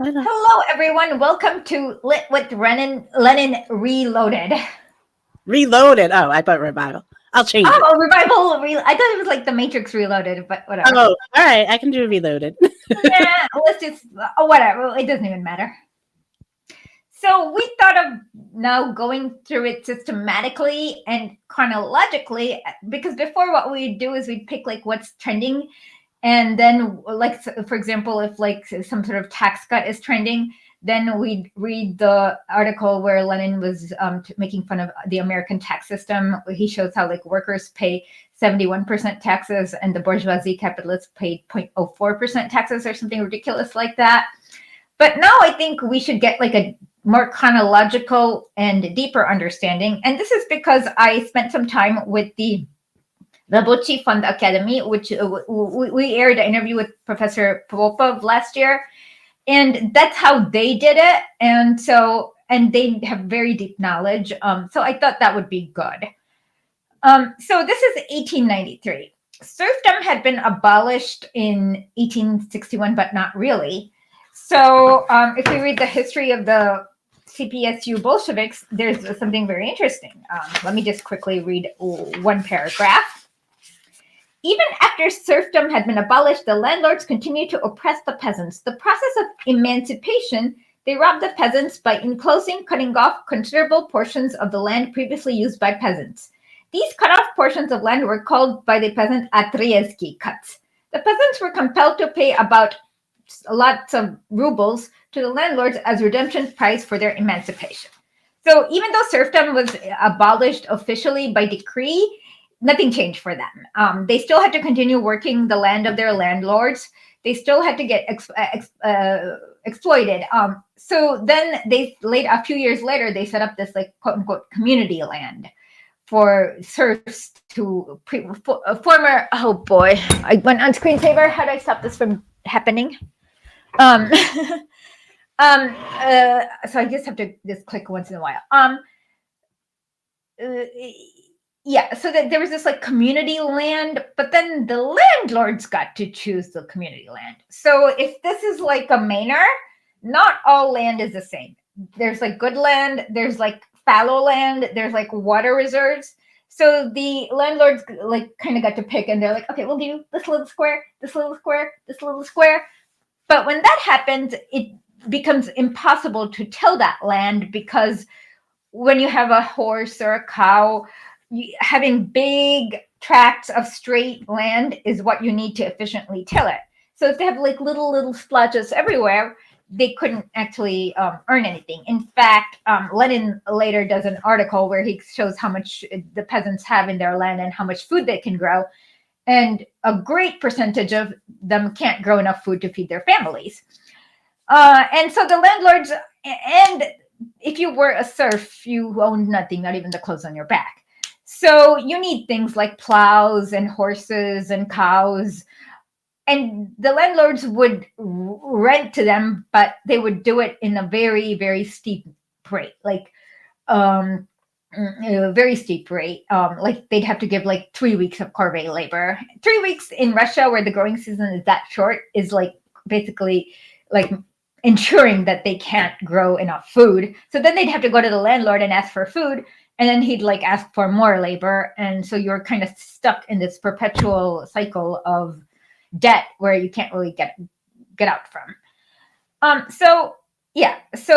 Hello. Hello, everyone. Welcome to Lit with Lenin Reloaded. Reloaded. Oh, I put revival. I'll change it. Oh, revival. I thought it was like the Matrix Reloaded, but whatever. Oh, all right. I can do reloaded. Yeah, let's just whatever. It doesn't even matter. So we thought of now going through it systematically and chronologically because before what we do is we pick like what's trending. And then, like, for example, if like some sort of tax cut is trending, then we'd read the article where Lenin was making fun of the American tax system. He shows how like workers pay 71% taxes and the bourgeoisie capitalists paid 0.04% taxes or something ridiculous like that. But now I think we should get like a more chronological and deeper understanding. And this is because I spent some time with the Bocci Fund Academy, which we aired an interview with Professor Popov last year. And that's how they did it. And they have very deep knowledge. So I thought that would be good. So this is 1893. Serfdom had been abolished in 1861, but not really. So if we read the history of the CPSU Bolsheviks, there's something very interesting. Let me just quickly read one paragraph. Even after serfdom had been abolished, the landlords continued to oppress the peasants. The process of emancipation, they robbed the peasants by enclosing, cutting off considerable portions of the land previously used by peasants. These cut-off portions of land were called by the peasant Atrieski cuts. The peasants were compelled to pay about lots of rubles to the landlords as redemption price for their emancipation. So even though serfdom was abolished officially by decree, nothing changed for them. They still had to continue working the land of their landlords. They still had to get exploited. So then a few years later, they set up this like quote unquote community land for serfs to former. Oh boy, I went on screensaver. How do I stop this from happening? So I just have to just click once in a while. Yeah, so that there was this like community land, but then the landlords got to choose the community land. So if this is like a manor, not all land is the same. There's like good land, there's like fallow land, there's like water reserves. So the landlords like kind of got to pick, and they're like, okay, we'll do this little square, this little square, this little square. But when that happens, it becomes impossible to till that land because when you have a horse or a cow, having big tracts of straight land is what you need to efficiently till it. So if they have like little splotches everywhere, they couldn't actually earn anything. In fact, Lenin later does an article where he shows how much the peasants have in their land and how much food they can grow. And a great percentage of them can't grow enough food to feed their families. And so the landlords, and if you were a serf, you owned nothing, not even the clothes on your back. So you need things like plows and horses and cows. And the landlords would rent to them, but they would do it in a very, very steep rate, like very steep rate. Like they'd have to give like 3 weeks of corvée labor. 3 weeks in Russia, where the growing season is that short, is like basically like ensuring that they can't grow enough food. So then they'd have to go to the landlord and ask for food. And then he'd like ask for more labor. And so you're kind of stuck in this perpetual cycle of debt where you can't really get out from. So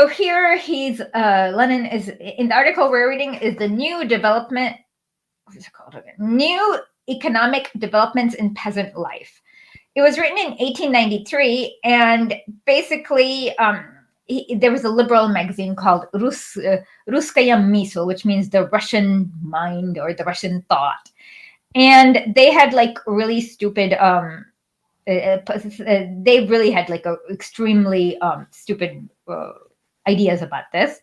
here Lenin is in the article we're reading is the new development. What is it called again? New economic developments in peasant life. It was written in 1893, and basically there was a liberal magazine called Ruskaya Misl, which means the Russian mind or the Russian thought. And they had like really stupid, they really had like extremely stupid ideas about this.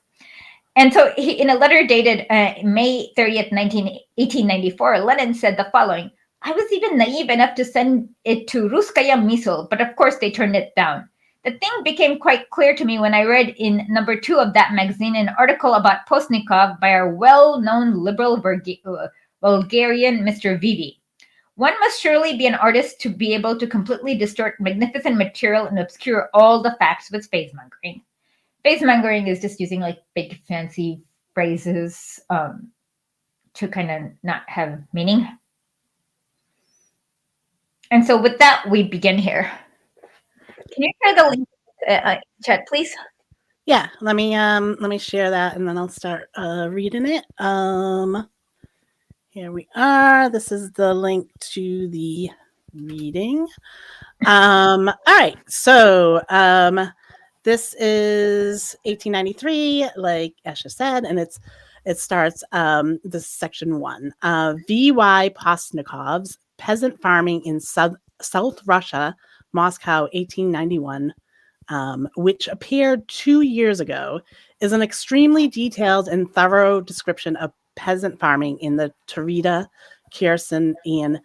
And so in a letter dated May 30th, 1894, Lenin said the following: I was even naive enough to send it to Ruskaya Misl, but of course they turned it down. The thing became quite clear to me when I read in number 2 of that magazine an article about Postnikov by our well-known liberal Bulgarian Mr. Vivi. One must surely be an artist to be able to completely distort magnificent material and obscure all the facts with phase-mongering. Phase-mongering is just using like big fancy phrases to kind of not have meaning. And so with that, we begin here. Can you share the link chat, please? Yeah, let me share that, and then I'll start reading it. Here we are. This is the link to the reading. All right, so this is 1893, like Esha said, and it starts this section 1. V.Y. Postnikov's Peasant Farming in South Russia, Moscow, 1891. Which appeared 2 years ago, is an extremely detailed and thorough description of peasant farming in the Taurida, Kherson, and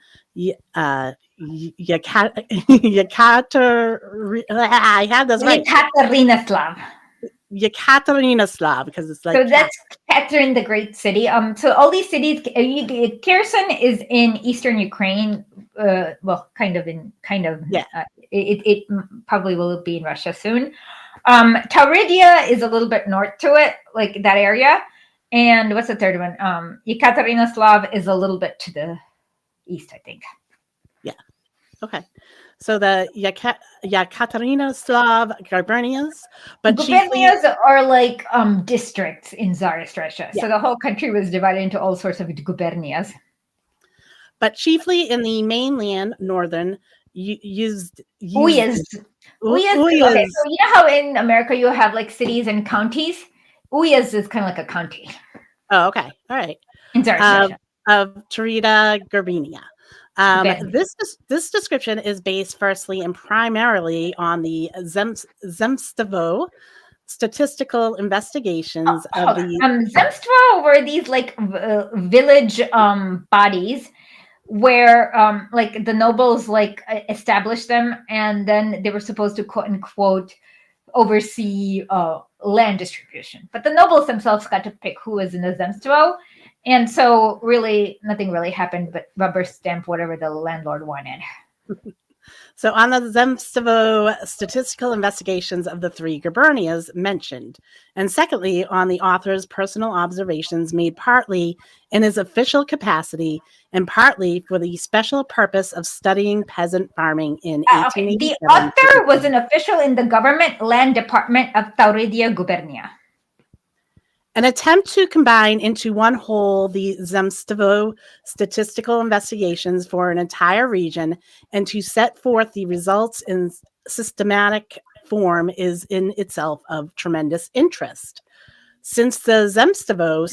I had this right. Yekaterinoslav, because it's like so that's Catherine the Great city. So all these cities, Kherson is in eastern Ukraine. Well, yeah. It probably will be in Russia soon. Tauridia is a little bit north to it, like that area. And what's the third one? Yekaterinoslav is a little bit to the east, I think. Yeah. Okay. So the Yekaterinoslav gubernias, but gubernias are like districts in Tsarist Russia. Yeah. So the whole country was divided into all sorts of gubernias. But chiefly in the mainland, northern, used. Okay, so you know how in America you have like cities and counties? Uyezd is kind of like a county. Oh, okay. All right. In Tsarist Russia. Of Taurida, Gubernia. This description is based firstly and primarily on the Zemstvo statistical investigations of the Zemstvo were these like village bodies where like the nobles like established them, and then they were supposed to quote unquote oversee land distribution, but the nobles themselves got to pick who was in the Zemstvo. And so really nothing really happened but rubber stamp whatever the landlord wanted. So on the Zemstvo statistical investigations of the 3 gubernias mentioned, and secondly, on the author's personal observations made partly in his official capacity and partly for the special purpose of studying peasant farming in 1887. The author was an official in the government land department of Tauridia gubernia. An attempt to combine into one whole the Zemstvo statistical investigations for an entire region and to set forth the results in systematic form is in itself of tremendous interest. Since the Zemstvo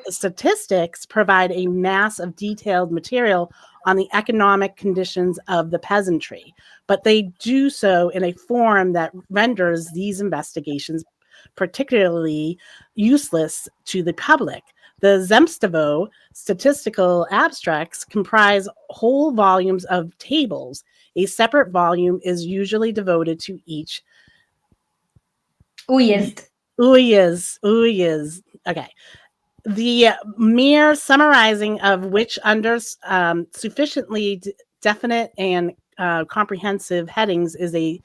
statistics provide a mass of detailed material on the economic conditions of the peasantry, but they do so in a form that renders these investigations particularly useless to the public. The Zemstvo statistical abstracts comprise whole volumes of tables. A separate volume is usually devoted to each. Uyezd. Okay. The mere summarizing of which under sufficiently definite and comprehensive headings is a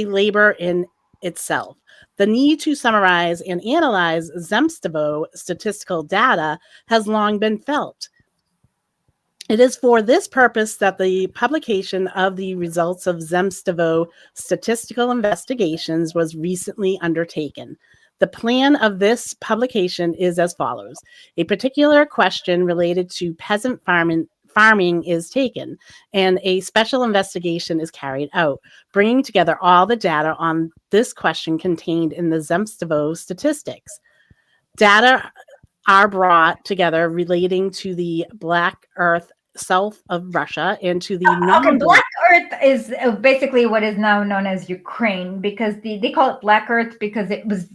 labor in itself. The need to summarize and analyze Zemstvo statistical data has long been felt. It is for this purpose that the publication of the results of Zemstvo statistical investigations was recently undertaken. The plan of this publication is as follows. A particular question related to peasant farming is taken, and a special investigation is carried out, bringing together all the data on this question contained in the Zemstvo statistics. Data are brought together relating to the Black Earth south of Russia and to the Black Earth is basically what is now known as Ukraine, because they call it Black Earth because it was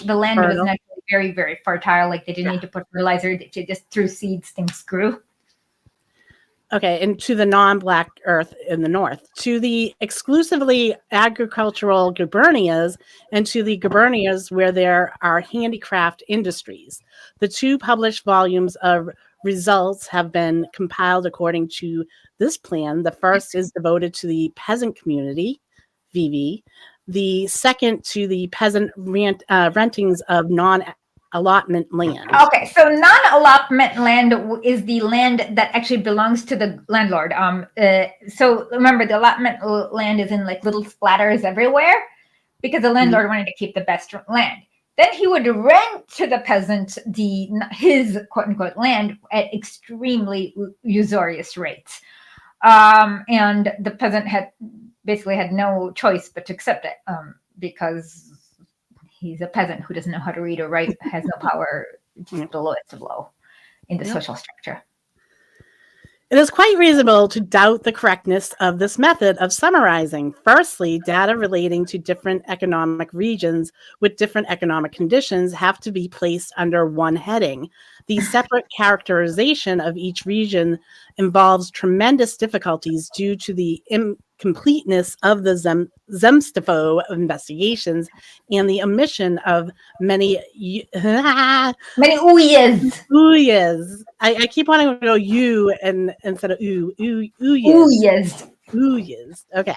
the land was naturally very, very fertile. Like they didn't need to put fertilizer; they just threw seeds, things grew. Okay, and to the non-Black Earth in the north, to the exclusively agricultural gubernias, and to the gubernias where there are handicraft industries. The 2 published volumes of results have been compiled according to this plan. The first is devoted to the peasant community, VV. The second to the peasant rentings of non-allotment land. Okay, so non-allotment land is the land that actually belongs to the landlord. So remember, the allotment land is in like little splatters everywhere because the landlord wanted to keep the best land. Then he would rent to the peasant his quote unquote land at extremely usurious rates, and the peasant basically had no choice but to accept it because he's a peasant who doesn't know how to read or write, has no power, just the lowest of low in the social structure. It is quite reasonable to doubt the correctness of this method of summarizing. Firstly, data relating to different economic regions with different economic conditions have to be placed under one heading. The separate characterization of each region involves tremendous difficulties due to the incompleteness of the Zemstvo investigations and the omission of many ooyes. Ooyes. I keep wanting to go you and instead of ooh. Ooyes. Ooyes. Okay.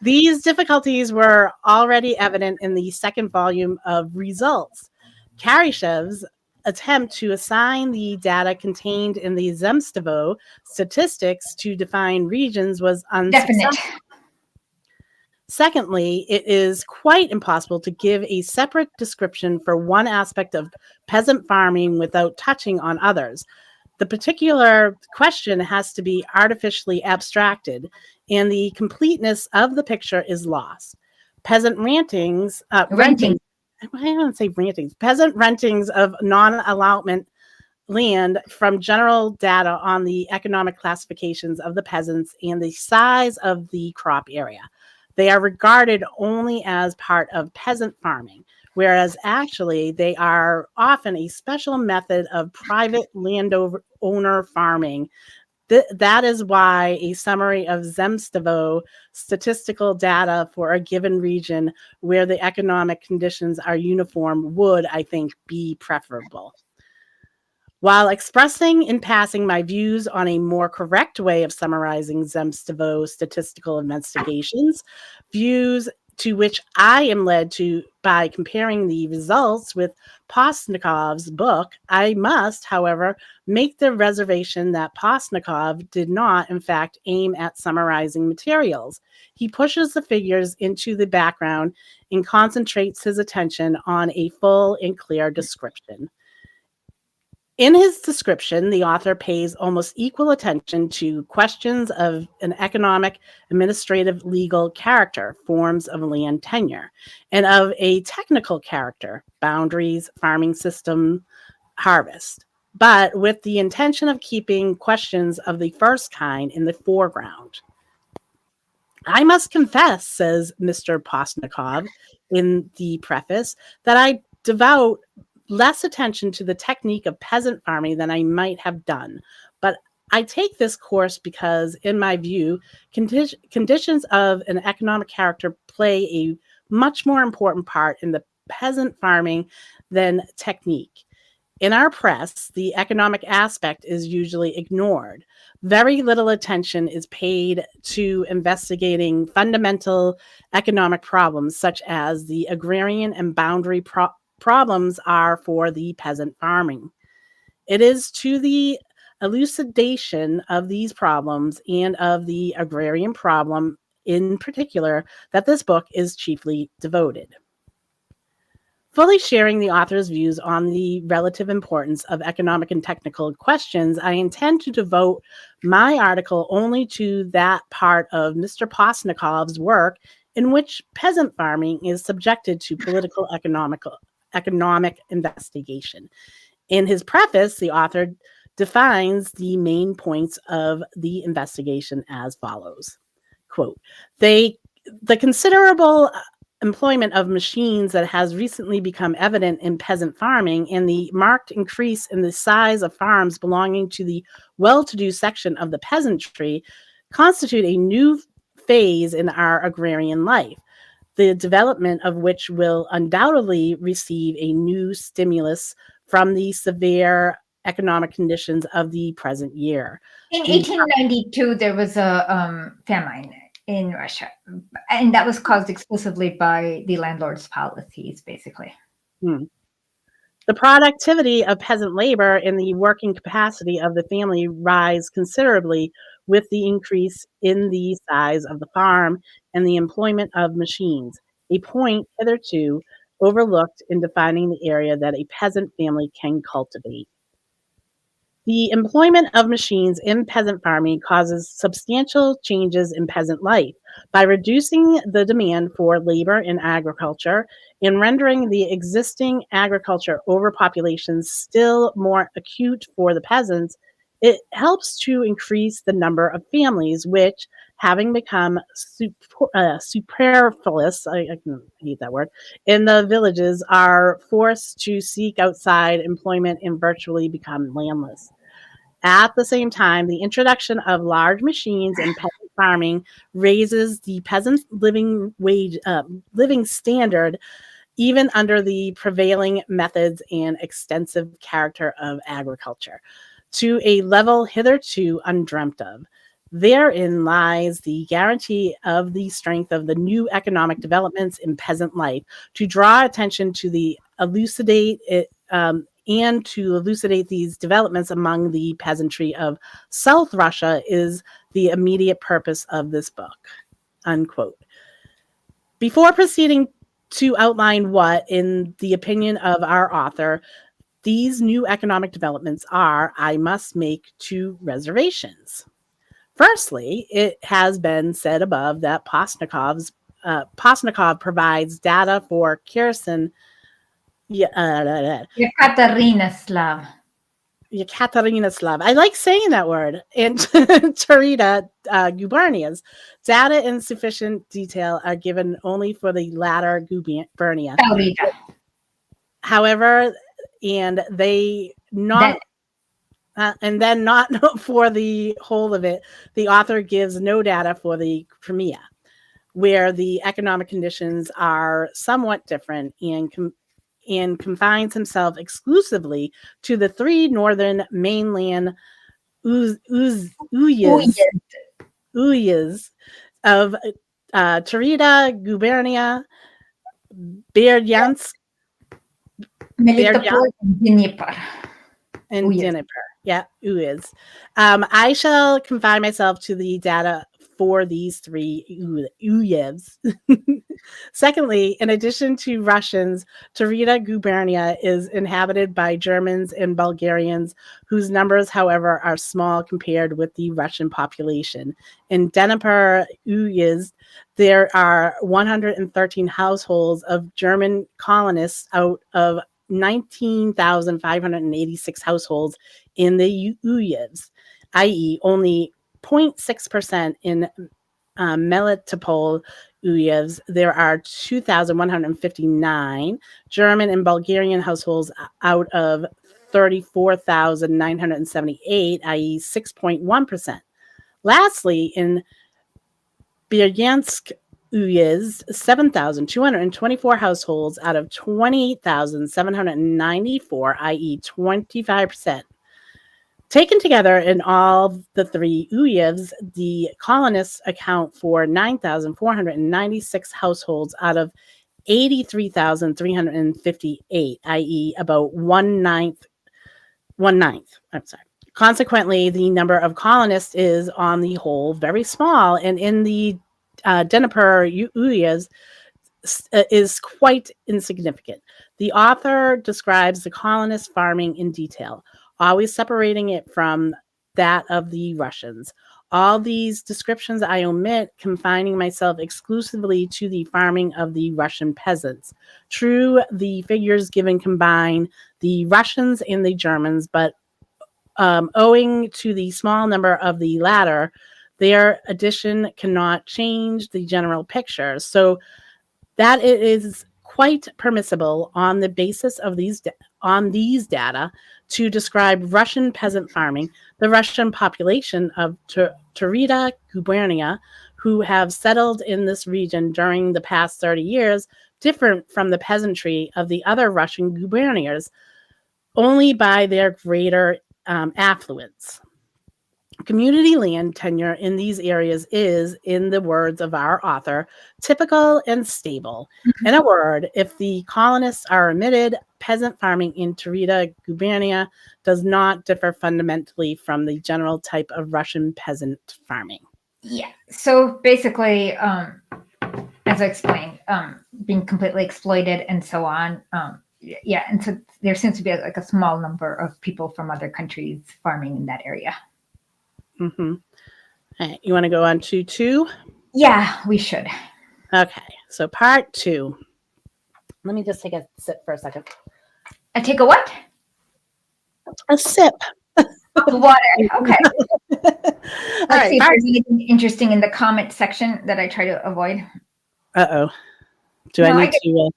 These difficulties were already evident in the second volume of Results. Karyshev's attempt to assign the data contained in the Zemstvo statistics to define regions was unsuccessful. Definite. Secondly, it is quite impossible to give a separate description for one aspect of peasant farming without touching on others. The particular question has to be artificially abstracted, and the completeness of the picture is lost. Peasant rentings. I don't say rentings. Peasant rentings of non-allotment land from general data on the economic classifications of the peasants and the size of the crop area. They are regarded only as part of peasant farming, whereas actually they are often a special method of private landowner farming. That is why a summary of Zemstvo statistical data for a given region where the economic conditions are uniform would, I think, be preferable. While expressing in passing my views on a more correct way of summarizing Zemstvo statistical investigations, views to which I am led to by comparing the results with Postnikov's book, I must, however, make the reservation that Postnikov did not, in fact, aim at summarizing materials. He pushes the figures into the background and concentrates his attention on a full and clear description. In his description, the author pays almost equal attention to questions of an economic, administrative, legal character, forms of land tenure, and of a technical character, boundaries, farming system, harvest, but with the intention of keeping questions of the first kind in the foreground. I must confess, says Mr. Postnikov in the preface, that I devote less attention to the technique of peasant farming than I might have done. But I take this course because, in my view, conditions of an economic character play a much more important part in the peasant farming than technique. In our press, the economic aspect is usually ignored. Very little attention is paid to investigating fundamental economic problems, such as the agrarian and boundary problems are for the peasant farming. It is to the elucidation of these problems and of the agrarian problem in particular that this book is chiefly devoted. Fully sharing the author's views on the relative importance of economic and technical questions, I intend to devote my article only to that part of Mr. Postnikov's work in which peasant farming is subjected to political economic investigation. In his preface, the author defines the main points of the investigation as follows. Quote, the considerable employment of machines that has recently become evident in peasant farming and the marked increase in the size of farms belonging to the well-to-do section of the peasantry constitute a new phase in our agrarian life, the development of which will undoubtedly receive a new stimulus from the severe economic conditions of the present year. In 1892, there was a famine in Russia, and that was caused exclusively by the landlord's policies, basically. The productivity of peasant labor and the working capacity of the family rise considerably with the increase in the size of the farm and the employment of machines, a point hitherto overlooked in defining the area that a peasant family can cultivate. The employment of machines in peasant farming causes substantial changes in peasant life by reducing the demand for labor in agriculture and rendering the existing agriculture overpopulation still more acute for the peasants. It helps to increase the number of families which, having become superfluous, I can hate that word, in the villages, are forced to seek outside employment and virtually become landless. At the same time, the introduction of large machines in peasant farming raises the peasant's living standard, even under the prevailing methods and extensive character of agriculture, to a level hitherto undreamt of. Therein lies the guarantee of the strength of the new economic developments in peasant life, to draw attention to the elucidate it, and to elucidate these developments among the peasantry of South Russia is the immediate purpose of this book. Unquote. Before proceeding to outline what, in the opinion of our author, these new economic developments are, I must make two reservations. Firstly, it has been said above that Postnikov provides data for Kirsan Yekaterinoslav. I like saying that word. And Tarita gubernias. Data in sufficient detail are given only for the latter gubernia. However, and they not. And then not for the whole of it, the author gives no data for the Crimea, where the economic conditions are somewhat different, and confines himself exclusively to the three northern mainland uyezds of Tarita, Gubernia, Berdyansk, Melitopol, and Dnieper. And Dnieper. Yeah, uyezds. I shall confine myself to the data for these three uyezds. Secondly, in addition to Russians, Tarita gubernia is inhabited by Germans and Bulgarians, whose numbers, however, are small compared with the Russian population. In Dnieper uyezd, there are 113 households of German colonists out of 19,586 households in the uyezds, i.e., only 0.6% in Melitopol uyezds. There are 2,159 German and Bulgarian households out of 34,978, i.e., 6.1%. Lastly, in Berdyansk uyezd, 7,224 households out of 28,794, i.e., 25%. Taken together in all the three uyezds, the colonists account for 9,496 households out of 83,358, i.e., about one ninth. I'm sorry. Consequently, the number of colonists is, on the whole, very small, and in the Dnieper uyezd is quite insignificant. The author describes the colonist farming in detail, always separating it from that of the Russians. All these descriptions I omit, confining myself exclusively to the farming of the Russian peasants. True, the figures given combine the Russians and the Germans, but owing to the small number of the latter, their addition cannot change the general picture. So that it is quite permissible on the basis of these data to describe Russian peasant farming, the Russian population of Tarita gubernia, who have settled in this region during the past 30 years, different from the peasantry of the other Russian gubernias, only by their greater affluence. Community land tenure in these areas is, in the words of our author, typical and stable. In a word, if the colonists are omitted, peasant farming in Taurida gubernia does not differ fundamentally from the general type of Russian peasant farming. Yeah. So basically, as I explained, being completely exploited and so on. Yeah, and so there seems to be like a small number of people from other countries farming in that area. Mm-hmm. All right, you want to go on to 2? Yeah, we should. Okay, so part 2. Let me just take a sip for a second. I take a what? A sip. Of water. Okay. All Let's right. see if there's anything interesting in the comment section that I try to avoid. Uh-oh. Do No, I need to...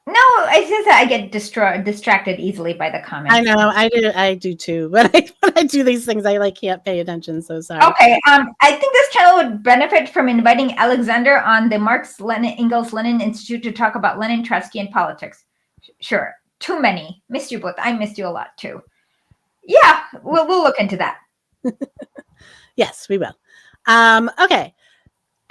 No, it's just that I get distracted easily by the comments. I know, I do too. But when I do these things, I can't pay attention. So sorry. Okay, I think this channel would benefit from inviting Alexander on the Marx Engels Lenin Institute to talk about Lenin, Trotsky, and politics. Sure, too many. Missed you both. I missed you a lot too. Yeah, we'll look into that. Yes, we will. Okay.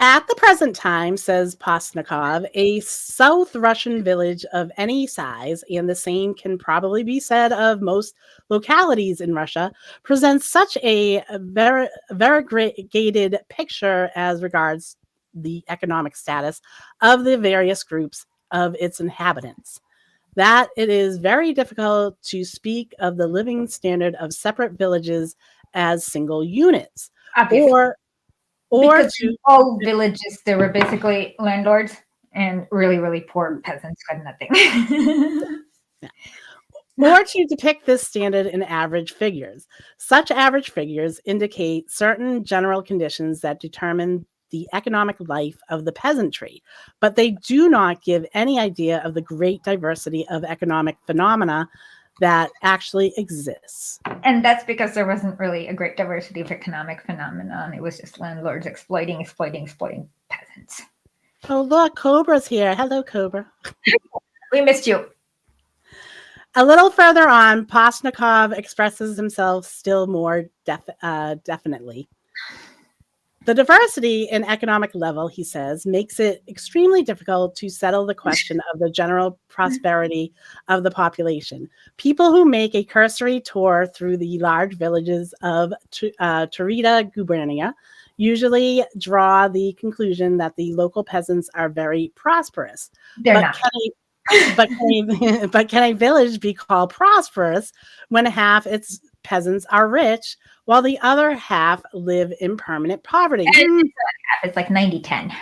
At the present time, says Postnikov, a South Russian village of any size, and the same can probably be said of most localities in Russia, presents such a variegated picture as regards the economic status of the various groups of its inhabitants, that it is very difficult to speak of the living standard of separate villages as single units, Obviously. or because to in all villages there were basically landlords and really, really poor peasants who had nothing. or to depict this standard in average figures. Such average figures indicate certain general conditions that determine the economic life of the peasantry, but they do not give any idea of the great diversity of economic phenomena that actually exists. And that's because there wasn't really a great diversity of economic phenomenon. It was just landlords exploiting peasants. Oh, look, Cobra's here. Hello, Cobra. We missed you. A little further on, Postnikov expresses himself still more definitely. The diversity in economic level, he says, makes it extremely difficult to settle the question of the general prosperity of the population. People who make a cursory tour through the large villages of Taurida gubernia usually draw the conclusion that the local peasants are very prosperous. They're not. But can a village be called prosperous when half its peasants are rich while the other half live in permanent poverty? It's like 90-10.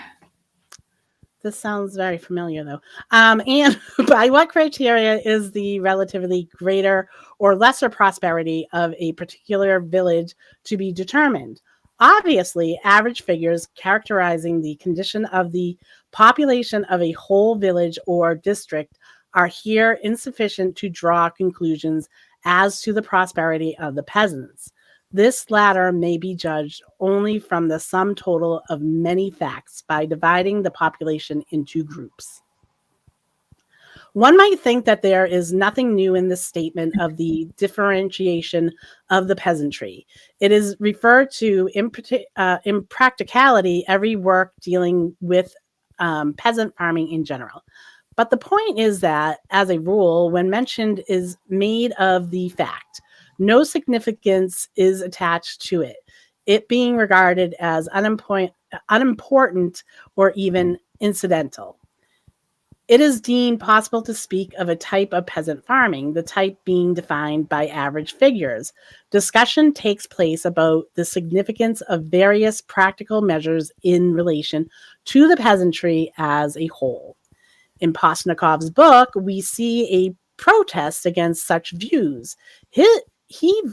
This sounds very familiar, though. And by what criteria is the relatively greater or lesser prosperity of a particular village to be determined? Obviously, average figures characterizing the condition of the population of a whole village or district are here insufficient to draw conclusions as to the prosperity of the peasants. This latter may be judged only from the sum total of many facts by dividing the population into groups. One might think that there is nothing new in this statement of the differentiation of the peasantry. It is referred to in practicality every work dealing with peasant farming in general. But the point is that, as a rule, when mentioned is made of the fact, no significance is attached to it, it being regarded as unimportant or even incidental. It is deemed possible to speak of a type of peasant farming, the type being defined by average figures. Discussion takes place about the significance of various practical measures in relation to the peasantry as a whole. In Postnikov's book, we see a protest against such views. He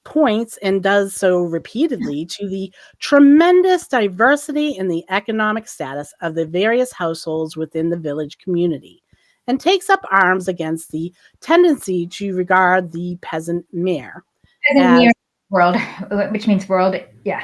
points, and does so repeatedly, to the tremendous diversity in the economic status of the various households within the village community, and takes up arms against the tendency to regard the peasant mayor as world, which means world, yeah,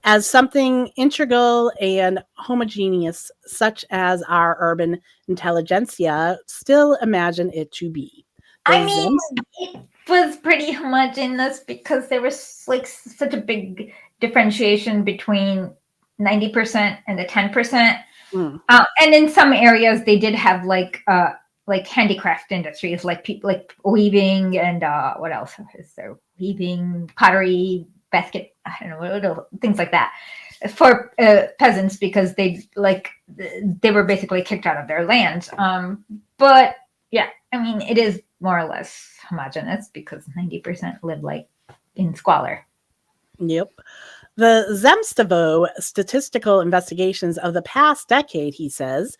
as something integral and homogeneous, such as our urban intelligentsia still imagine it to be. I mean, it was pretty homogeneous because there was like such a big differentiation between 90% and the 10%. And in some areas, they did have like handicraft industries, like people like weaving and what else is there? Weaving, pottery, basket, I don't know, things like that for peasants because they were basically kicked out of their lands. But yeah, I mean, it is more or less homogenous because 90% live like in squalor. Yep. The Zemstovo statistical investigations of the past decade, he says,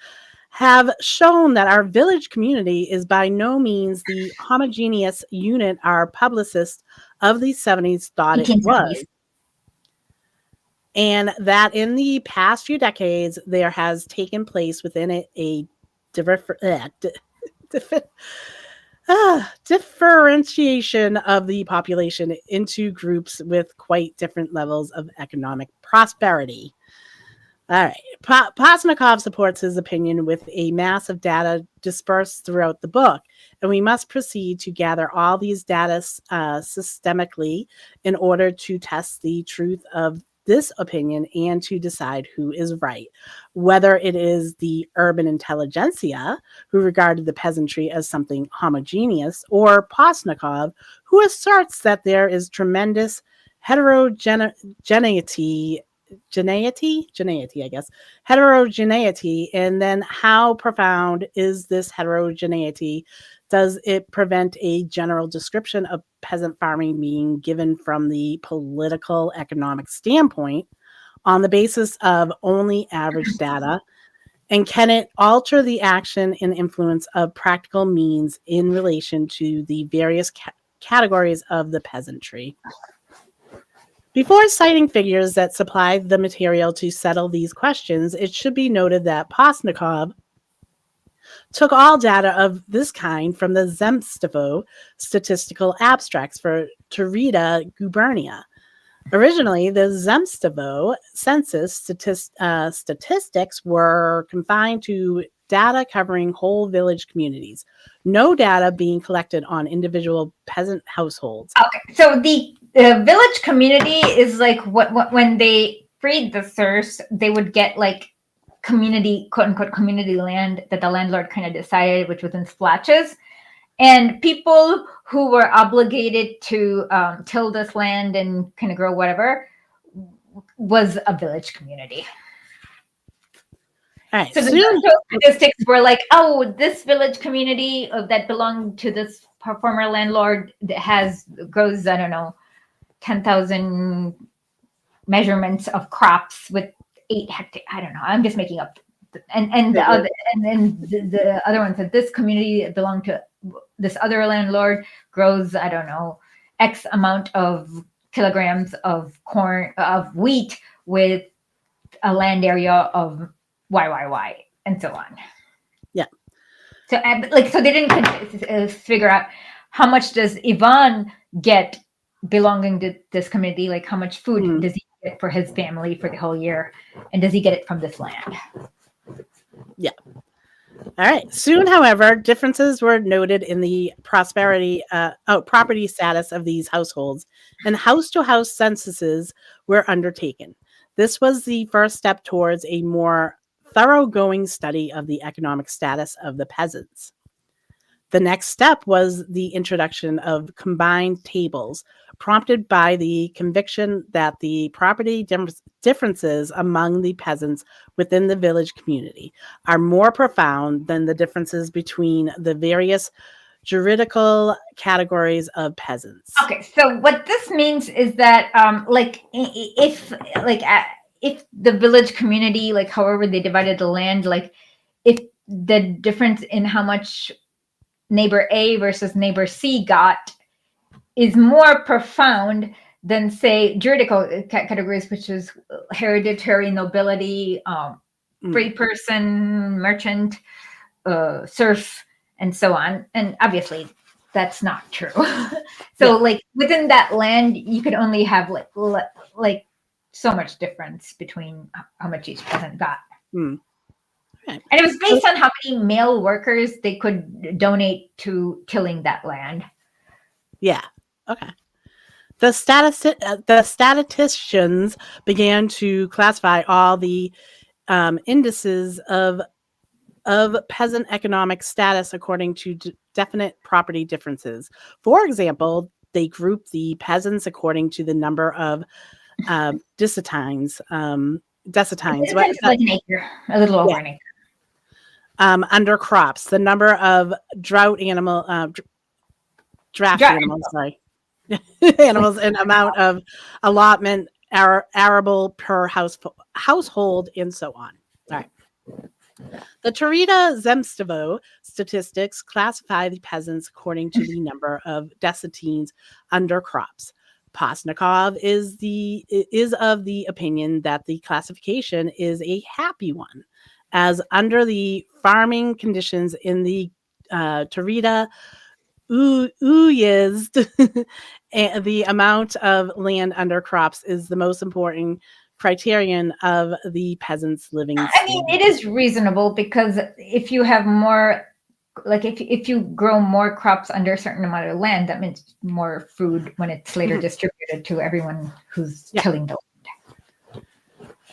have shown that our village community is by no means the homogeneous unit our publicists of the 70s thought it was. And that in the past few decades, there has taken place within it a differentiation of the population into groups with quite different levels of economic prosperity. All right. Posnikov supports his opinion with a mass of data dispersed throughout the book, and we must proceed to gather all these data systemically in order to test the truth of this opinion and to decide who is right, whether it is the urban intelligentsia who regarded the peasantry as something homogeneous, or Posnikov, who asserts that there is tremendous heterogeneity, I guess, heterogeneity, and then how profound is this heterogeneity? Does it prevent a general description of peasant farming being given from the political economic standpoint on the basis of only average data? And can it alter the action and influence of practical means in relation to the various categories of the peasantry? Before citing figures that supply the material to settle these questions, it should be noted that Posnikov took all data of this kind from the Zemstovo statistical abstracts for Taurida gubernia. Originally, the Zemstovo census statistics were confined to data covering whole village communities, no data being collected on individual peasant households. Okay, so the village community is like what when they freed the serfs, they would get like community, quote unquote, community land that the landlord kind of decided, which was in splatches. And people who were obligated to till this land and kind of grow whatever was a village community. All right, so the statistics were like, oh, this village community that belonged to this former landlord grows, I don't know, 10,000 measurements of crops with 8 hectares. I don't know. I'm just making up. And the other, and then the other one said this community belonged to this other landlord grows, I don't know, X amount of kilograms of corn, of wheat with a land area of YYY and so on. Yeah. So so they didn't figure out how much does Ivan get belonging to this community, like how much food does he get for his family for the whole year, and does he get it from this land? Yeah. All right. Soon, however, differences were noted in the property status of these households, and house-to-house censuses were undertaken. This was the first step towards a more thoroughgoing study of the economic status of the peasants. The next step was the introduction of combined tables, prompted by the conviction that the property differences among the peasants within the village community are more profound than the differences between the various juridical categories of peasants. Okay, so what this means is that, if the village community, like however they divided the land, like if the difference in how much neighbor A versus neighbor C got is more profound than, say, juridical categories, which is hereditary nobility, free person, merchant, serf, and so on. And obviously, that's not true. So, like within that land, you could only have like so much difference between how much each peasant got. Right. And it was based on how many male workers they could donate to tilling that land. Yeah. Okay. The statisticians began to classify all the indices of peasant economic status according to definite property differences. For example, they grouped the peasants according to the number of descitines. Descitines. It's like an acre, a little over an acre. Under crops, the number of draft animals, sorry, animals, and amount of allotment arable per household, and so on. All right. The Tarita Zemstvo statistics classify the peasants according to the number of descitines under crops. Postnikov is of the opinion that the classification is a happy one, as under the farming conditions in the Tarita Uyezd, the amount of land under crops is the most important criterion of the peasants' living I mean, it is reasonable because if you have more, like if you grow more crops under a certain amount of land, that means more food when it's later distributed to everyone who's tilling the land.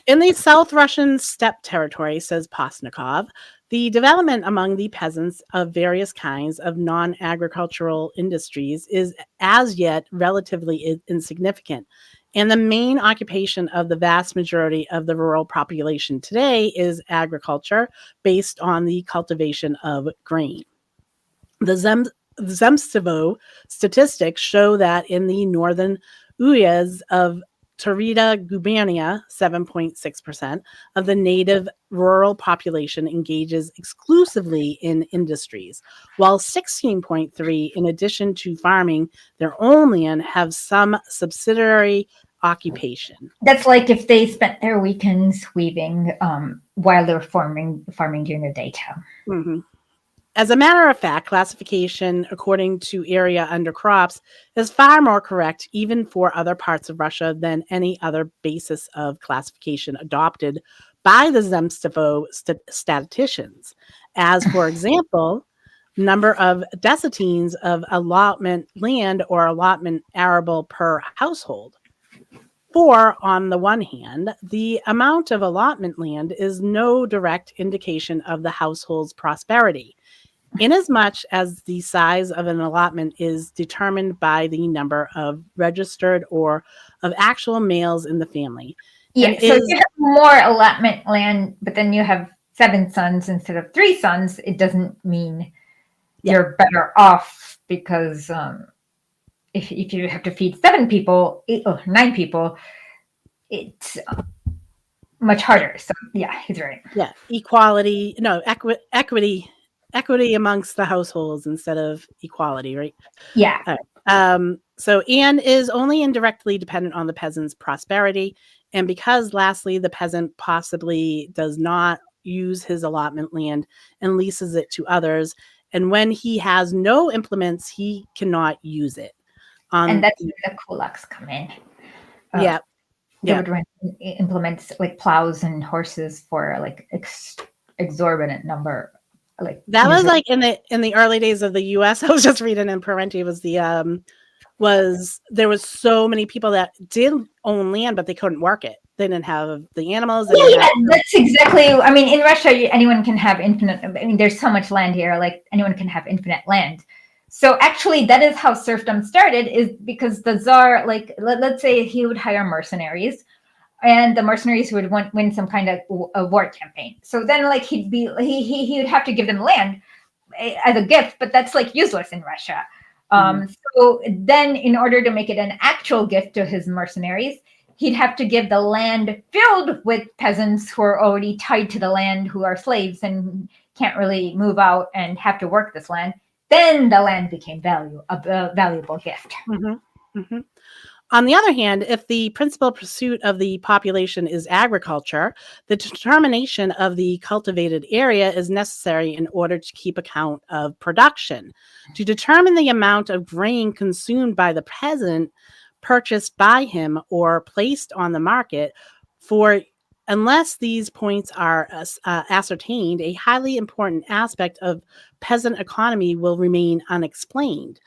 In the South Russian steppe territory, says Postnikov, the development among the peasants of various kinds of non-agricultural industries is as yet relatively insignificant, and the main occupation of the vast majority of the rural population today is agriculture based on the cultivation of grain. The Zemstvo statistics show that in the northern Uyezd of Tarita Gubernija, 7.6% of the native rural population engages exclusively in industries, while 16.3%, in addition to farming their own land, have some subsidiary occupation. That's like if they spent their weekends weaving while they're farming during the daytime. Mm-hmm. As a matter of fact, classification according to area under crops is far more correct even for other parts of Russia than any other basis of classification adopted by the Zemstvo statisticians. As, for example, number of descitines of allotment land or allotment arable per household. For, on the one hand, the amount of allotment land is no direct indication of the household's prosperity, inasmuch as the size of an allotment is determined by the number of registered or of actual males in the family. Yeah, so if you have more allotment land, but then you have 7 sons instead of 3 sons, it doesn't mean you're better off because if you have to feed 7 people, 8 or 9 people, it's much harder. So yeah, he's right. Yeah, equality, no, equity amongst the households instead of equality, right? Yeah. So Anne is only indirectly dependent on the peasant's prosperity, and because lastly, the peasant possibly does not use his allotment land and leases it to others, and when he has no implements, he cannot use it. And that's where the kulaks come in. They would rent implements like plows and horses for like exorbitant number. Like that was like in the early days of the U.S. I was just reading in Parenti there was so many people that did own land, but they couldn't work it. They didn't have the animals. That's exactly. I mean, in Russia, anyone can have infinite. I mean, there's so much land here. Like anyone can have infinite land. So actually, that is how serfdom started. Is because the Tsar, like let's say, he would hire mercenaries, and the mercenaries would win some kind of a war campaign. So then, like he would have to give them land as a gift, but that's like useless in Russia. So then, in order to make it an actual gift to his mercenaries, he'd have to give the land filled with peasants who are already tied to the land, who are slaves and can't really move out and have to work this land. Then the land became a valuable gift. Mm-hmm. Mm-hmm. On the other hand, if the principal pursuit of the population is agriculture, the determination of the cultivated area is necessary in order to keep account of production. To determine the amount of grain consumed by the peasant, purchased by him, or placed on the market for Unless these points are ascertained, a highly important aspect of peasant economy will remain unexplained.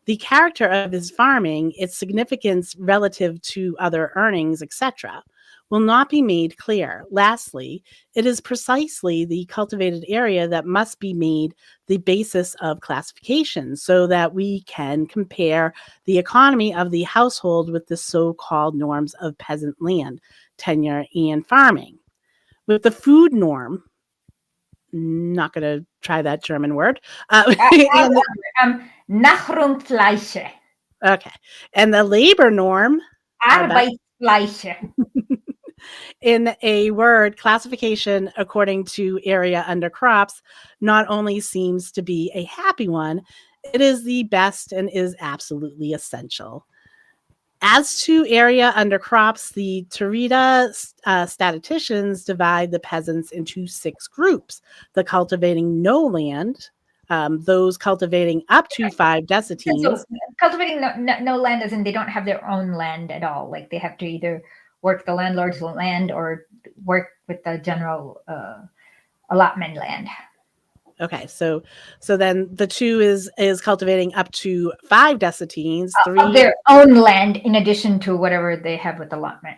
The character of his farming, its significance relative to other earnings, etc., will not be made clear. Lastly, it is precisely the cultivated area that must be made the basis of classification so that we can compare the economy of the household with the so-called norms of peasant land, tenure, and farming. With the food norm, not going to try that German word, and Nahrungsfleisch. okay. And the labor norm, how about Arbeitsfleisch. in a word, classification according to area under crops not only seems to be a happy one, it is the best and is absolutely essential. As to area under crops, the Tarita statisticians divide the peasants into 6 groups: the cultivating no land, those cultivating up to 5 decetines. So cultivating no land as in they don't have their own land at all. Like they have to either work the landlord's land or work with the general allotment land. Okay, so then the 2 is cultivating up to 5 decetines, 3 of their own land in addition to whatever they have with allotment.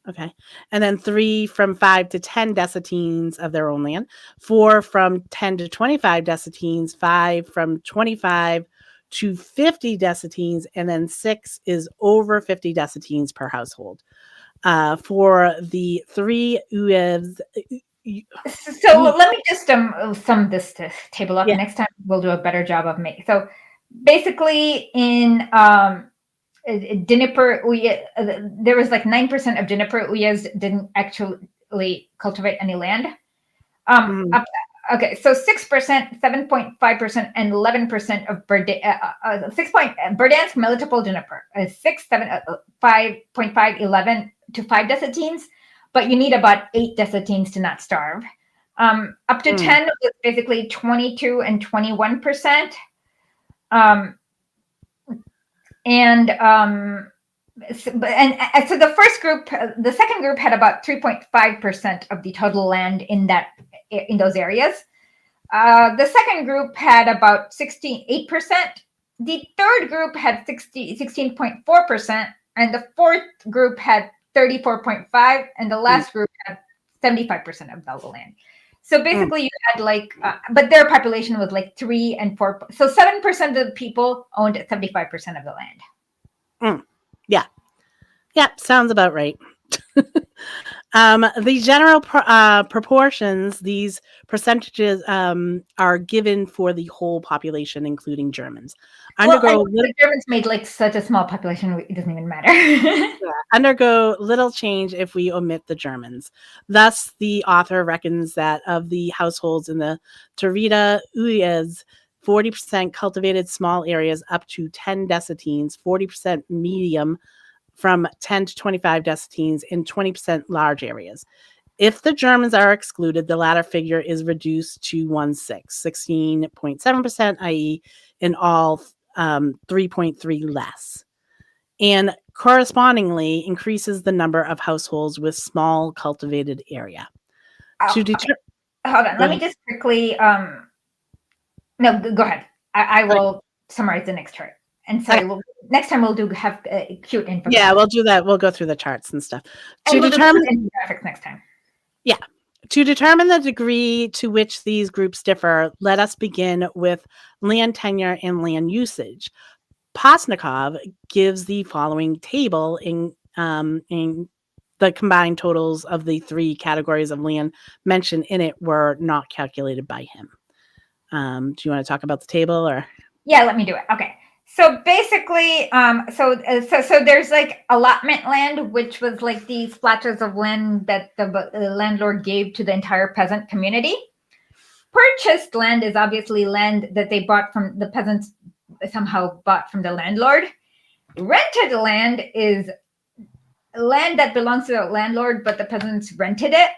Okay. And then 3 from 5 to 10 decetines of their own land, 4 from 10 to 25 decetines, 5 from 25 to 50 decetines, and then 6 is over 50 decetines per household. For the 3 uevs. So let me just sum this table up. Yeah. Next time we'll do a better job of making. So basically in Dnieper, there was like 9% of Dnieper uyezd didn't actually cultivate any land. Okay, so 6%, 7.5%, and 11% of Berdansk, Melitopol, Dnieper, 6, 7, 5.5, 11 to 5 decetines, but you need about 8 decetines to not starve. Up to 10 was basically 22 and 21%. So the first group, the second group had about 3.5% of the total land in those areas. The second group had about 68%. The third group had 16.4%, and the fourth group had 34.5%, and the last group had 75% of the land. So basically, you had but their population was like 3 and 4. So 7% of the people owned 75% of the land. Yeah. Yeah, sounds about right. The general proportions, these percentages are given for the whole population, including Germans. The Germans made like such a small population, it doesn't even matter. Undergo little change if we omit the Germans. Thus, the author reckons that of the households in the Tarita uyezd, 40% cultivated small areas up to 10 decetines, 40% medium from 10 to 25 decetines, and 20% large areas. If the Germans are excluded, the latter figure is reduced to 16.7%, i.e. in all 3.3 less, and correspondingly increases the number of households with small cultivated area. Okay. Hold on, let me just quickly no, go ahead. I will summarize the next chart. And so next time we'll have cute infographics. Yeah, we'll do that. We'll go through the charts and stuff. And we'll determine infographics next time. Yeah. To determine the degree to which these groups differ, let us begin with land tenure and land usage. Postnikov gives the following table in the combined totals of the 3 categories of land mentioned in it were not calculated by him. Do you want to talk about the table or? Yeah, let me do it. Okay. So basically, so there's like allotment land, which was like these splotches of land that the landlord gave to the entire peasant community. Purchased land is obviously land that they bought from the peasants, somehow bought from the landlord. Rented land is land that belongs to the landlord, but the peasants rented it.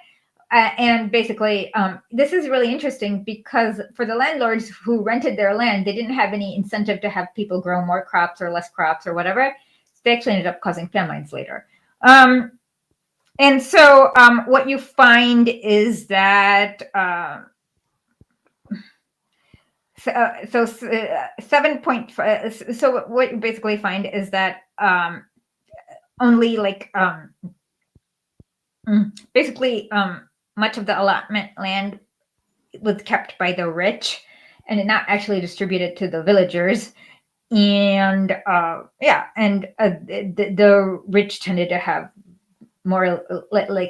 And basically, this is really interesting because for the landlords who rented their land, they didn't have any incentive to have people grow more crops or less crops or whatever. So they actually ended up causing famines later. And And so what you find is that so 7.5. So what you basically find is that only like basically much of the allotment land was kept by the rich and not actually distributed to the villagers. And the rich tended to have more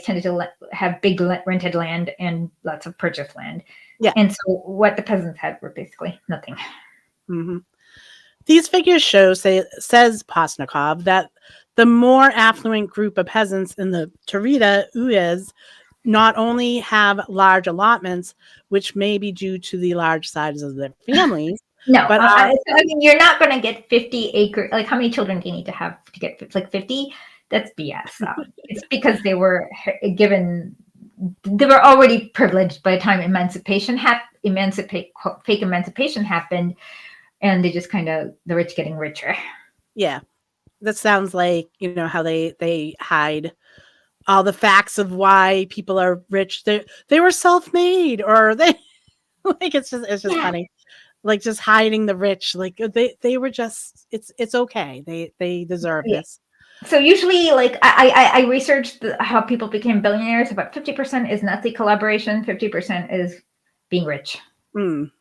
tended to have big rented land and lots of purchased land. Yeah. And so what the peasants had were basically nothing. Mm-hmm. These figures show, says Postnikov, that the more affluent group of peasants in the Tarita Uyezd not only have large allotments, which may be due to the large sizes of their families, no, but I mean, you're not going to get 50 acres. Like, how many children do you need to have to get like 50? That's BS. It's because they were given, they were already privileged by the time fake emancipation happened, and they just kind of the rich getting richer. Yeah, that sounds like, you know, how they hide all the facts of why people are rich. They were self-made, or they like it's just funny. Like just hiding the rich, like they were just it's okay. They deserve this. So usually, like I researched how people became billionaires. About 50% is Nazi collaboration, 50% is being rich. But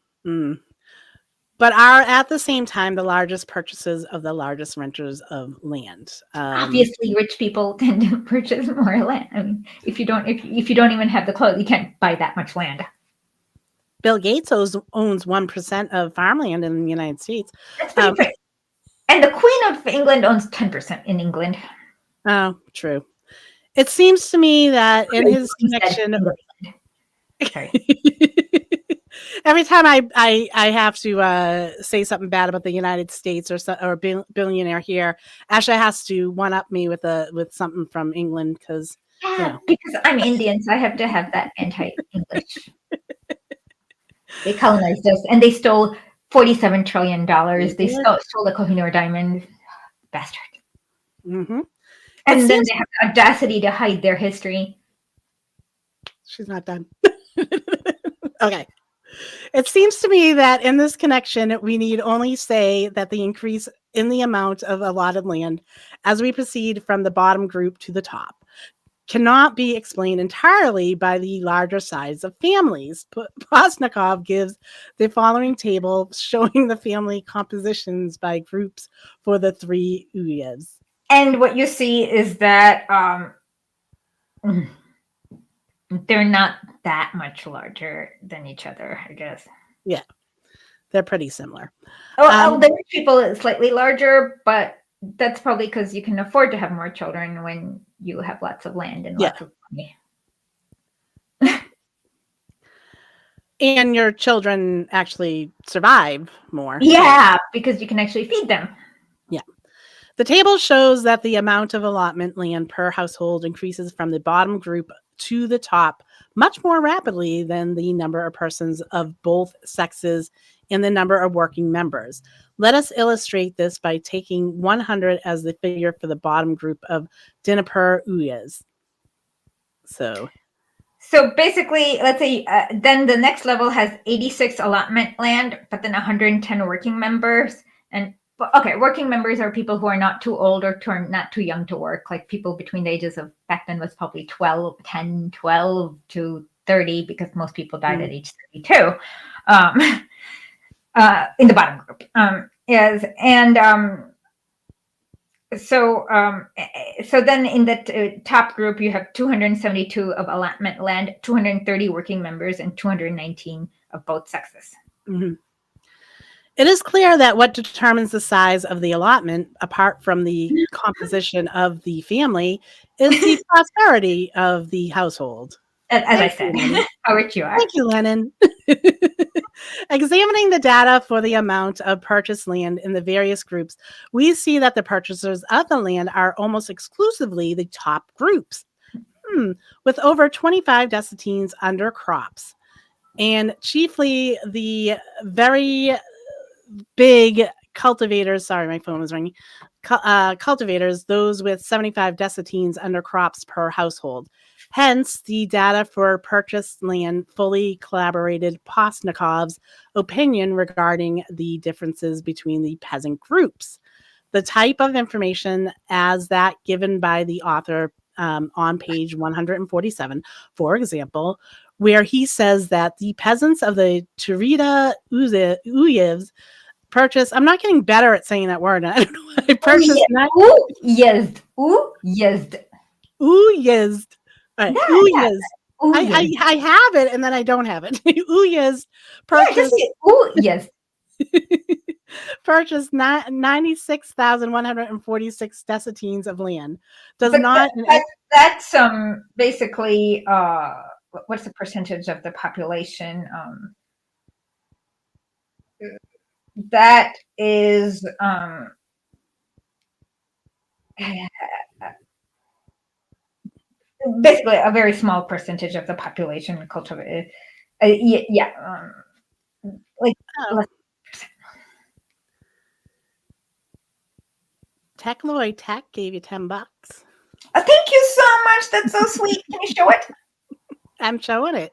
are at the same time the largest purchases of the largest renters of land. Obviously, rich people tend to purchase more land. I mean, if you don't even have the clothes, you can't buy that much land. Bill Gates owns 1% of farmland in the United States. That's pretty great. And the Queen of England owns 10% in England. Oh, true. It seems to me that in his connection, every time I have to say something bad about the United States or a billionaire here, Asha has to one up me with something from England because because I'm Indian, so I have to have that anti-English. They colonized us, and they stole $47 trillion. They stole the Kohinoor diamond, bastard. Mm-hmm. And then they have the audacity to hide their history. She's not done. Okay. It seems to me that in this connection, we need only say that the increase in the amount of allotted land as we proceed from the bottom group to the top cannot be explained entirely by the larger size of families. Postnikov gives the following table showing the family compositions by groups for the three uyezds. And what you see is that they're not that much larger than each other, I guess. Yeah, they're pretty similar. The rich people is slightly larger, but that's probably because you can afford to have more children when you have lots of land and lots of money. And your children actually survive more. Yeah, because you can actually feed them. Yeah. The table shows that the amount of allotment land per household increases from the bottom group to the top much more rapidly than the number of persons of both sexes and the number of working members. Let us illustrate this by taking 100 as the figure for the bottom group of Dnipro Uyezd. So basically, let's say then the next level has 86 allotment land, but then 110 working members. And okay, working members are people who are not too old or not too young to work. Like people between the ages of back then was probably 12 to 30, because most people died at age 32 in the bottom group. So then in the top group, you have 272 of allotment land, 230 working members, and 219 of both sexes. Mm-hmm. It is clear that what determines the size of the allotment, apart from the composition of the family, is the prosperity of the household. As I said, how rich you are. Thank you, Lenin. Examining the data for the amount of purchased land in the various groups, we see that the purchasers of the land are almost exclusively the top groups, with over 25 descatines under crops, and chiefly the very big cultivators. Sorry, my phone was ringing. cultivators, those with 75 desatines under crops per household. Hence, the data for purchased land fully collaborated Postnikov's opinion regarding the differences between the peasant groups. The type of information as that given by the author on page 147, for example, where he says that the peasants of the Cherita Uyevs purchased, I'm not getting better at saying that word. I don't know why I purchased Uyezd. Uyezd. Right. Yeah. I have it and then I don't have it. Uyezd purchased purchased 96,146 desatines of land. Does but not that's basically what's the percentage of the population? That is basically a very small percentage of the population cultivated. Like Techloid Tech gave you $10. Thank you so much. That's so sweet. Can you show it? I'm showing it.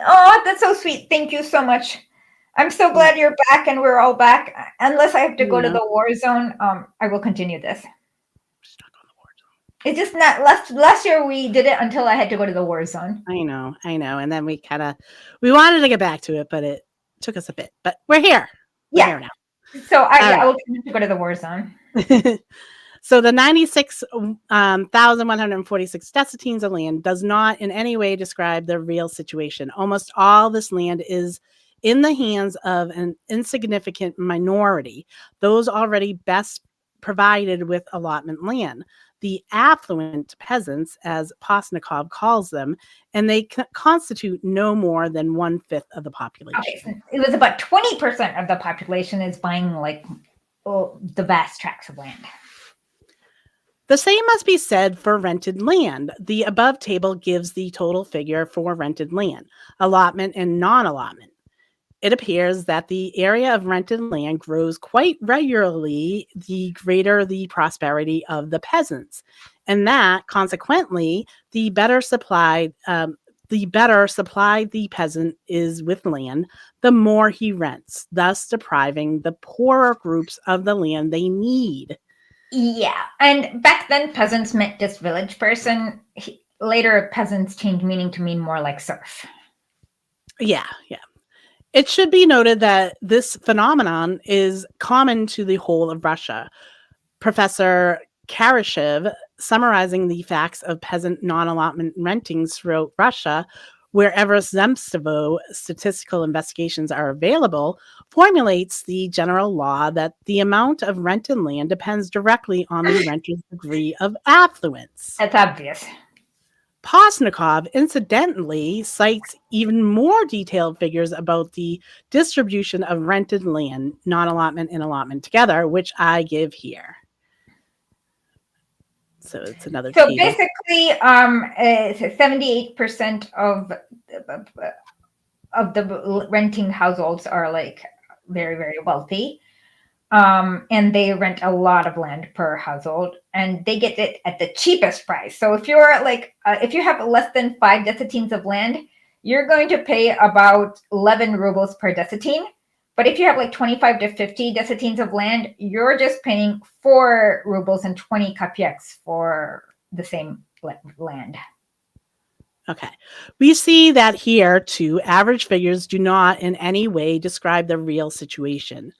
Oh, that's so sweet. Thank you so much. I'm so glad you're back and we're all back. Unless I have to go to the war zone, I will continue this. Stuck on the war zone. It's just not last year we did it until I had to go to the war zone. I know. And then we wanted to get back to it, but it took us a bit. But we're here. We're here now. So I will continue to go to the war zone. So the 96,146 desatines of land does not in any way describe the real situation. Almost all this land is in the hands of an insignificant minority, those already best provided with allotment land, the affluent peasants, as Postnikov calls them, and they constitute no more than 1/5 of the population. Okay, so it was about 20% of the population is buying the vast tracts of land. The same must be said for rented land. The above table gives the total figure for rented land, allotment and non-allotment. It appears that the area of rented land grows quite regularly the greater the prosperity of the peasants, and that consequently the better supplied the peasant is with land, the more he rents, thus depriving the poorer groups of the land they need. Yeah, and back then peasants meant just village person. Later peasants changed meaning to mean more like serf. Yeah. It should be noted that this phenomenon is common to the whole of Russia. Professor Karashev, summarizing the facts of peasant non-allotment rentings throughout Russia, wherever Zemstovo statistical investigations are available, formulates the general law that the amount of rented land depends directly on the renter's degree of affluence. That's obvious. Postnikov, incidentally, cites even more detailed figures about the distribution of rented land, non-allotment and allotment together, which I give here. So it's another table. Basically, 78% of the renting households are very, very wealthy. And they rent a lot of land per household, and they get it at the cheapest price. So if you're if you have less than 5 desatines of land, you're going to pay about 11 rubles per desatine. But if you have 25 to 50 desatines of land, you're just paying 4 rubles and 20 kopecks for the same land. Okay. We see that here, too, average figures do not in any way describe the real situation.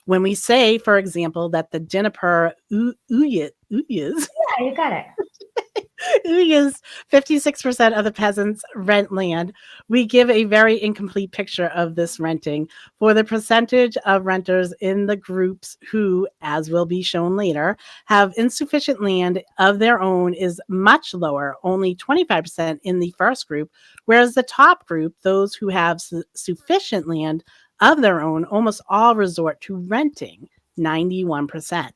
When we say, for example, that the Dnieper Uyez, yeah, you got it. Uyez, 56% of the peasants rent land, we give a very incomplete picture of this renting, for the percentage of renters in the groups who, as will be shown later, have insufficient land of their own is much lower, only 25% in the first group, whereas the top group, those who have sufficient land of their own, almost all resort to renting, 91%.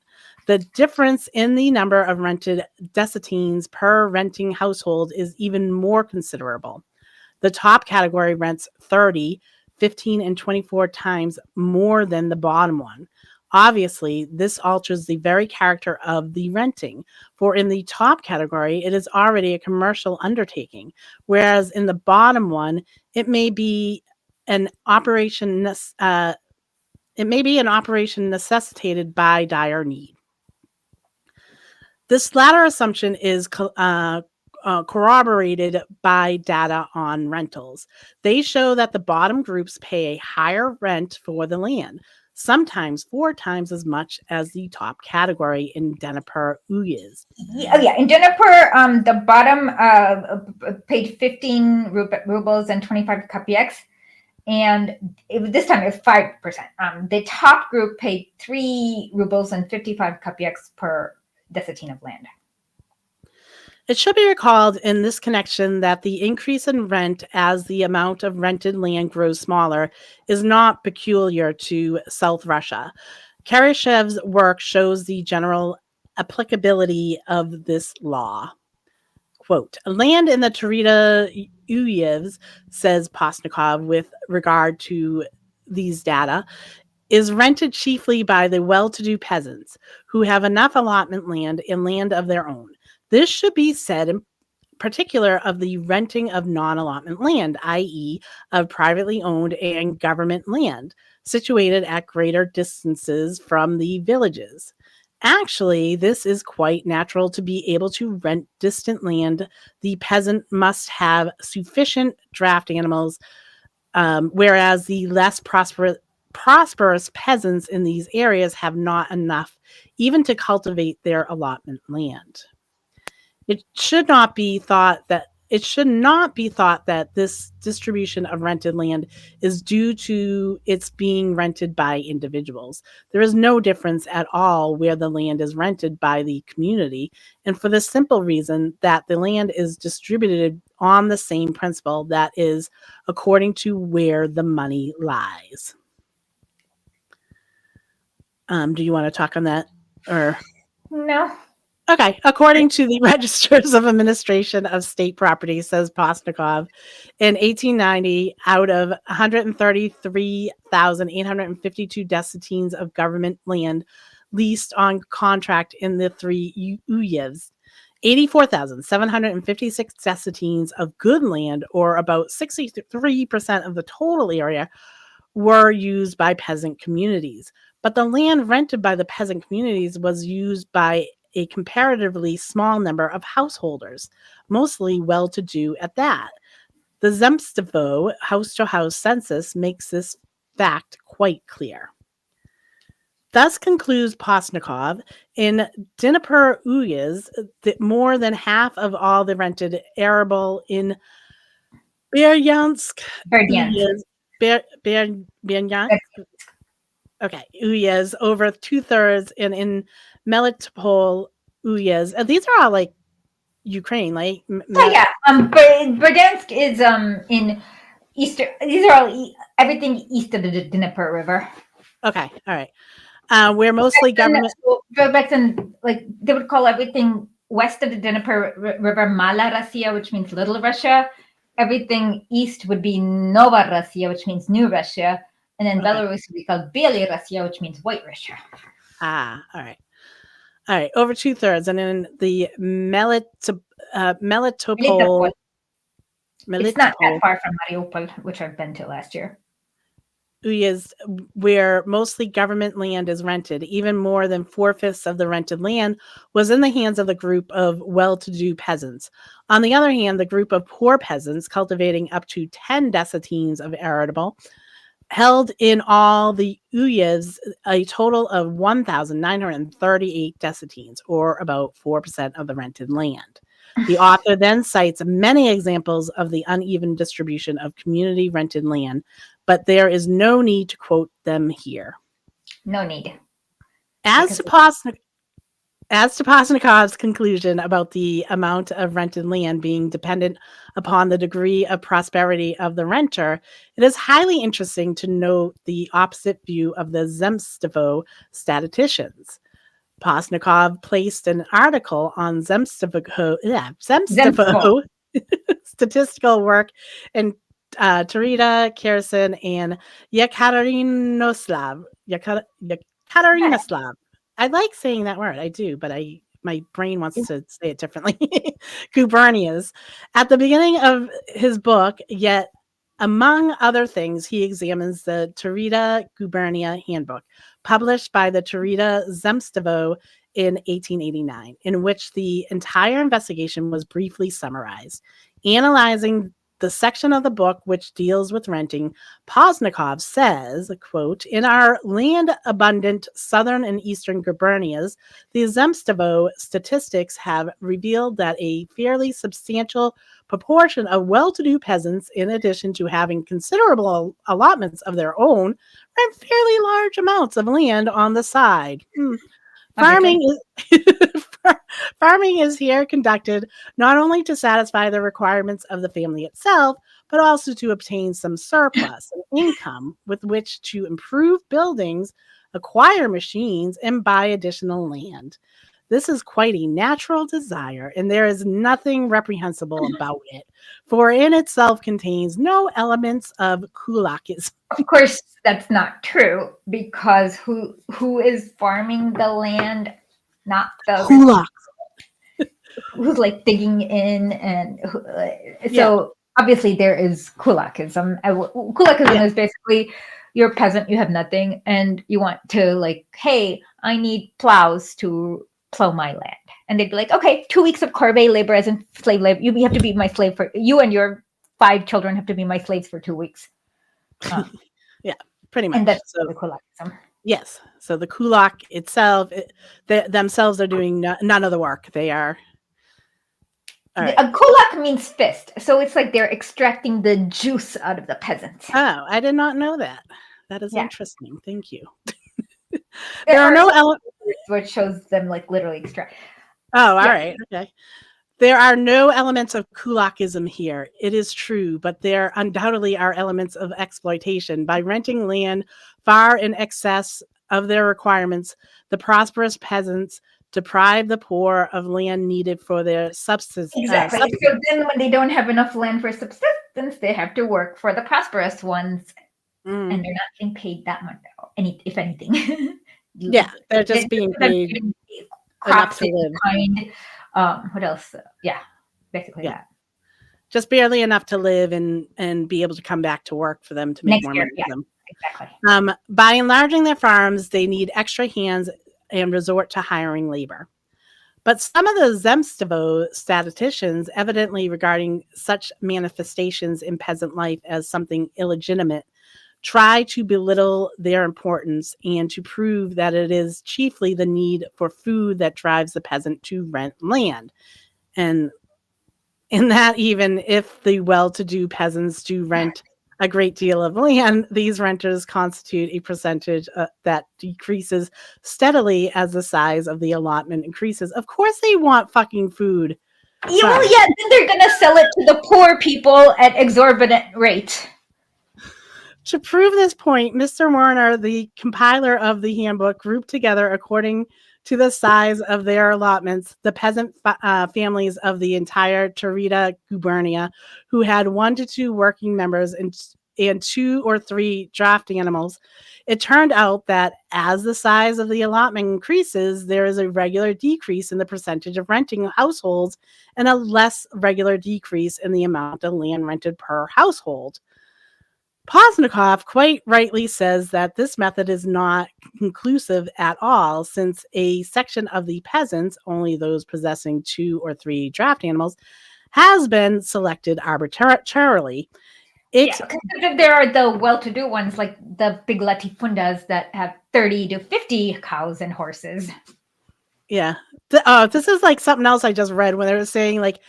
The difference in the number of rented desatines per renting household is even more considerable. The top category rents 30, 15, and 24 times more than the bottom one. Obviously, this alters the very character of the renting, for in the top category, it is already a commercial undertaking, whereas in the bottom one, it may be an operation necessitated by dire need. This latter assumption is corroborated by data on rentals. They show that the bottom groups pay a higher rent for the land, sometimes 4 times as much as the top category in Dnieper Uyezd. Yeah, in Dnieper, the bottom paid 15 rubles and 25 kopecks, and this time it was 5%. The top group paid 3 rubles and 55 kopecks per desetin of land. It should be recalled in this connection that the increase in rent as the amount of rented land grows smaller is not peculiar to South Russia. Karashev's work shows the general applicability of this law. Quote, land in the Tarita Uyevs, says Postnikov with regard to these data, is rented chiefly by the well-to-do peasants who have enough allotment land and land of their own. This should be said in particular of the renting of non-allotment land, i.e. of privately owned and government land, situated at greater distances from the villages. Actually, this is quite natural to be able to rent distant land. The peasant must have sufficient draft animals, whereas the less prosperous peasants in these areas have not enough even to cultivate their allotment land. It should not be thought that this distribution of rented land is due to its being rented by individuals. There is no difference at all where the land is rented by the community, and for the simple reason that the land is distributed on the same principle, that is, according to where the money lies. Do you want to talk on that? Or no? Okay. According to the Registers of Administration of State Property, says Postnikov, in 1890, out of 133,852 desatines of government land leased on contract in the 3 Uyevs, 84,756 desatines of good land, or about 63% of the total area, were used by peasant communities. But the land rented by the peasant communities was used by a comparatively small number of householders, mostly well-to-do at that. The Zemstvo house-to-house census makes this fact quite clear. Thus concludes Postnikov, in Dnieper Uyezd, that more than half of all the rented arable in Bryansk Uyezd, over 2/3, and in Melitopol Uyezd. These are all like Ukraine, like Berdansk is in eastern. These are all everything east of the Dnieper River. Okay, all right. We're mostly government. Back then, like they would call everything west of the Dnieper River Mala Russia, which means Little Russia. Everything east would be Nova Russia, which means New Russia, and then Belarus would be called Bely Russia, which means White Russia. All right. All right, over 2/3, and in the Melitopol. It's not that far from Mariupol, which I've been to last year. Uyezd, where mostly government land is rented. Even more than 4/5 of the rented land was in the hands of the group of well-to-do peasants. On the other hand, the group of poor peasants cultivating up to 10 desatines of arable held in all the Uyezds a total of 1,938 desatines, or about 4% of the rented land. The author then cites many examples of the uneven distribution of community rented land, but there is no need to quote them here. No need. As to Postnikov's conclusion about the amount of rented land being dependent upon the degree of prosperity of the renter, it is highly interesting to note the opposite view of the Zemstvo statisticians. Postnikov placed an article on Zemstvo statistical work in Tarita, Kherson, and Yekaterinoslav Katarinaslav. I like saying that word. I do, but my brain wants to say it differently. Gubernias. At the beginning of his book, yet among other things, he examines the Tarita Gubernia Handbook, published by the Tarita Zemstvo in 1889, in which the entire investigation was briefly summarized. Analyzing the section of the book which deals with renting, Posnikov says, quote, in our land-abundant southern and eastern gubernias, the Zemstvo statistics have revealed that a fairly substantial proportion of well-to-do peasants, in addition to having considerable allotments of their own, rent fairly large amounts of land on the side. Farming farming is here conducted not only to satisfy the requirements of the family itself, but also to obtain some surplus and income with which to improve buildings, acquire machines, and buy additional land. This is quite a natural desire, and there is nothing reprehensible about it, for in itself contains no elements of kulakism. Of course, that's not true, because who is farming the land? Not the Kulak. who's like digging in, and so obviously there is kulakism. Kulakism is basically you're a peasant, you have nothing, and you want to like, hey, I need plows to plow my land, and they'd be like, okay, 2 weeks of corvée labor as in slave labor. You have to be my slave for you, and your 5 children have to be my slaves for 2 weeks. Yeah, pretty much. And that's the kulakism. Yes. So the kulak itself, themselves are doing none of the work. They are. Right. A kulak means fist. So it's like they're extracting the juice out of the peasants. Oh, I did not know that. That is interesting. Thank you. There are no elements which shows them like literally extract. Oh, all right. Okay. There are no elements of kulakism here. It is true, but there undoubtedly are elements of exploitation. By renting land far in excess of their requirements, the prosperous peasants deprive the poor of land needed for their subsistence. Exactly. So then when they don't have enough land for subsistence, they have to work for the prosperous ones, and they're not getting paid that much, if anything. They're just being paid crops to live. What else? Basically that. Just barely enough to live and be able to come back to work for them to make more money for them. Exactly. By enlarging their farms, they need extra hands and resort to hiring labor. But some of the Zemstvo statisticians, evidently regarding such manifestations in peasant life as something illegitimate, try to belittle their importance and to prove that it is chiefly the need for food that drives the peasant to rent land. And in that, even if the well-to-do peasants do rent a great deal of land, these renters constitute a percentage that decreases steadily as the size of the allotment increases. Of course they want fucking food. Then they're going to sell it to the poor people at exorbitant rates. To prove this point, Mr. Warner, the compiler of the handbook, grouped together according to the size of their allotments the peasant families of the entire Tarita gubernia, who had 1 to 2 working members and 2 or 3 draft animals. It turned out that as the size of the allotment increases, there is a regular decrease in the percentage of renting households and a less regular decrease in the amount of land rented per household. Posnikov quite rightly says that this method is not conclusive at all, since a section of the peasants, only those possessing 2 or 3 draft animals, has been selected arbitrarily. There are the well-to-do ones, like the big latifundas that have 30 to 50 cows and horses. Yeah. This is like something else I just read when they were saying, like,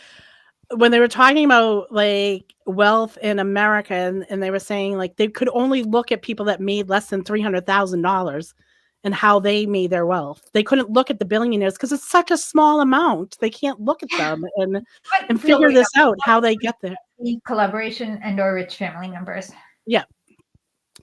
when they were talking about like wealth in America, and they were saying like they could only look at people that made less than $300,000 and how they made their wealth. They couldn't look at the billionaires because it's such a small amount. They can't look at them and figure this out, how they get there. Collaboration and or rich family members. Yeah.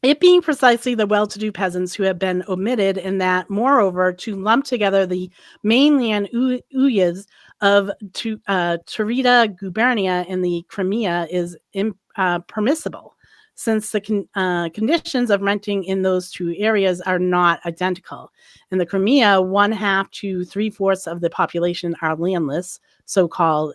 It being precisely the well-to-do peasants who have been omitted, in that, moreover, to lump together the mainland uyas of Tarita gubernia in the Crimea is permissible. since the conditions of renting in those two areas are not identical. In the Crimea, 1/2 to 3/4 of the population are landless, so-called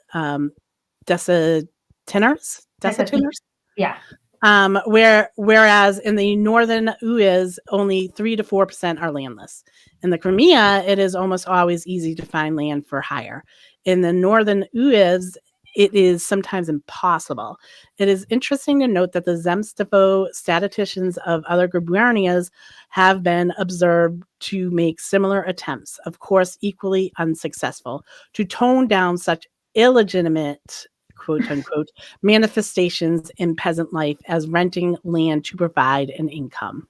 desatiners. That's a thing. Yeah. Whereas in the northern UIs, only 3 to 4% are landless. In the Crimea, it is almost always easy to find land for hire. In the northern UIs, it is sometimes impossible. It is interesting to note that the Zemstvo statisticians of other gubernias have been observed to make similar attempts, of course, equally unsuccessful, to tone down such illegitimate, quote unquote, manifestations in peasant life as renting land to provide an income.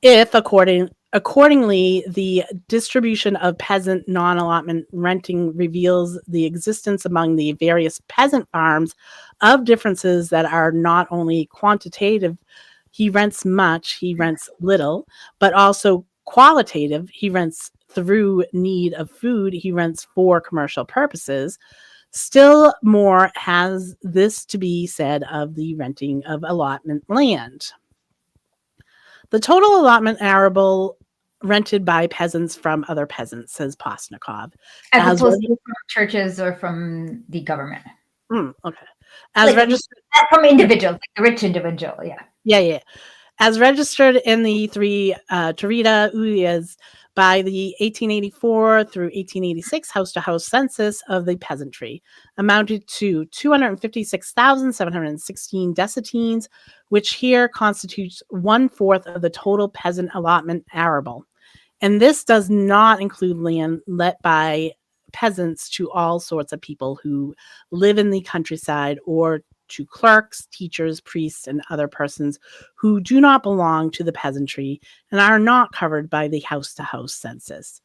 If, accordingly, the distribution of peasant non-allotment renting reveals the existence among the various peasant farms of differences that are not only quantitative, he rents much, he rents little, but also qualitative, he rents through need of food, he rents for commercial purposes. Still more has this to be said of the renting of allotment land. The total allotment arable rented by peasants from other peasants, says Postnikov. As opposed to from churches or from the government. Okay. As like, registered from individuals, like the rich individual, yeah. Yeah. As registered in the three Tarita Uyas by the 1884 through 1886 house-to-house census of the peasantry, amounted to 256,716 desatines, which here constitutes 1/4 of the total peasant allotment arable. And this does not include land let by peasants to all sorts of people who live in the countryside, or to clerks, teachers, priests, and other persons who do not belong to the peasantry and are not covered by the house-to-house census.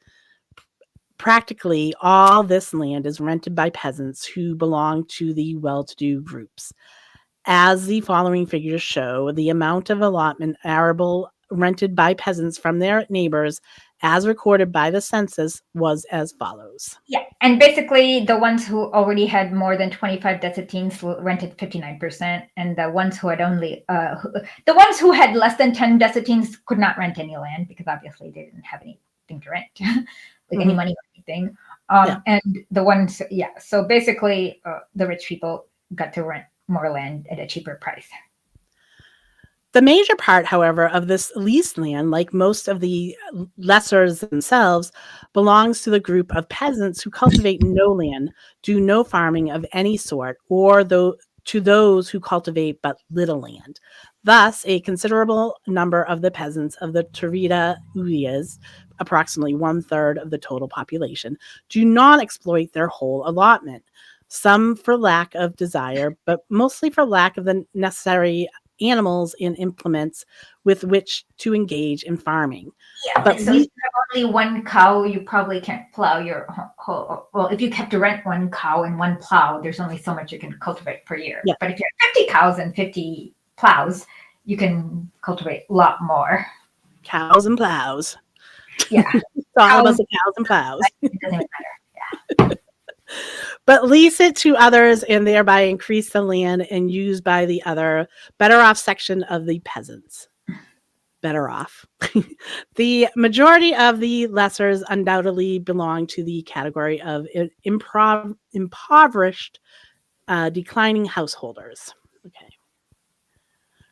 Practically all this land is rented by peasants who belong to the well-to-do groups. As the following figures show, the amount of allotment arable rented by peasants from their neighbors, as recorded by the census, was as follows. Yeah, and basically the ones who already had more than 25 desatines rented 59%, and the ones who had only the ones who had less than 10 desatines could not rent any land because obviously they didn't have anything to rent, any money or anything. And the ones, so basically the rich people got to rent more land at a cheaper price. The major part, however, of this leased land, like most of the lessers themselves, belongs to the group of peasants who cultivate no land, do no farming of any sort, or to those who cultivate but little land. Thus, a considerable number of the peasants of the Tarita Uyas, approximately 1/3 of the total population, do not exploit their whole allotment. Some for lack of desire, but mostly for lack of the necessary animals and implements with which to engage in farming. Yeah, but so if you have only one cow, you probably can't plow your whole. Well, if you have to rent one cow and one plow, there's only so much you can cultivate per year. Yeah. But if you have 50 cows and 50 plows, you can cultivate a lot more. Cows and plows. Yeah. It's all about the cows and plows. It doesn't even matter. Yeah. But lease it to others and thereby increase the land and use by the other better off section of the peasants. Better off. The majority of the lessers undoubtedly belong to the category of impoverished, declining householders. Okay.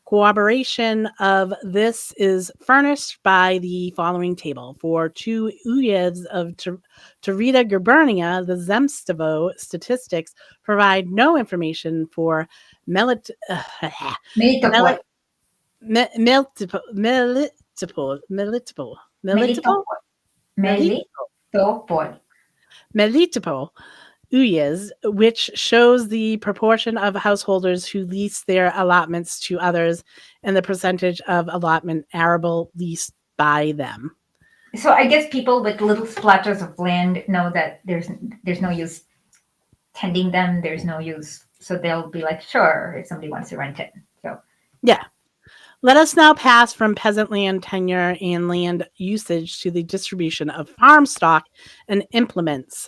Corroboration of this is furnished by the following table. For 2 uyevs of Tarita Gubernia, the Zemstvo statistics provide no information for Melitopol. Uyez, which shows the proportion of householders who lease their allotments to others and the percentage of allotment arable leased by them. So I guess people with little splatters of land know that there's no use tending them. There's no use. So they'll be like, sure, if somebody wants to rent it. So yeah. Let us now pass from peasant land tenure and land usage to the distribution of farm stock and implements.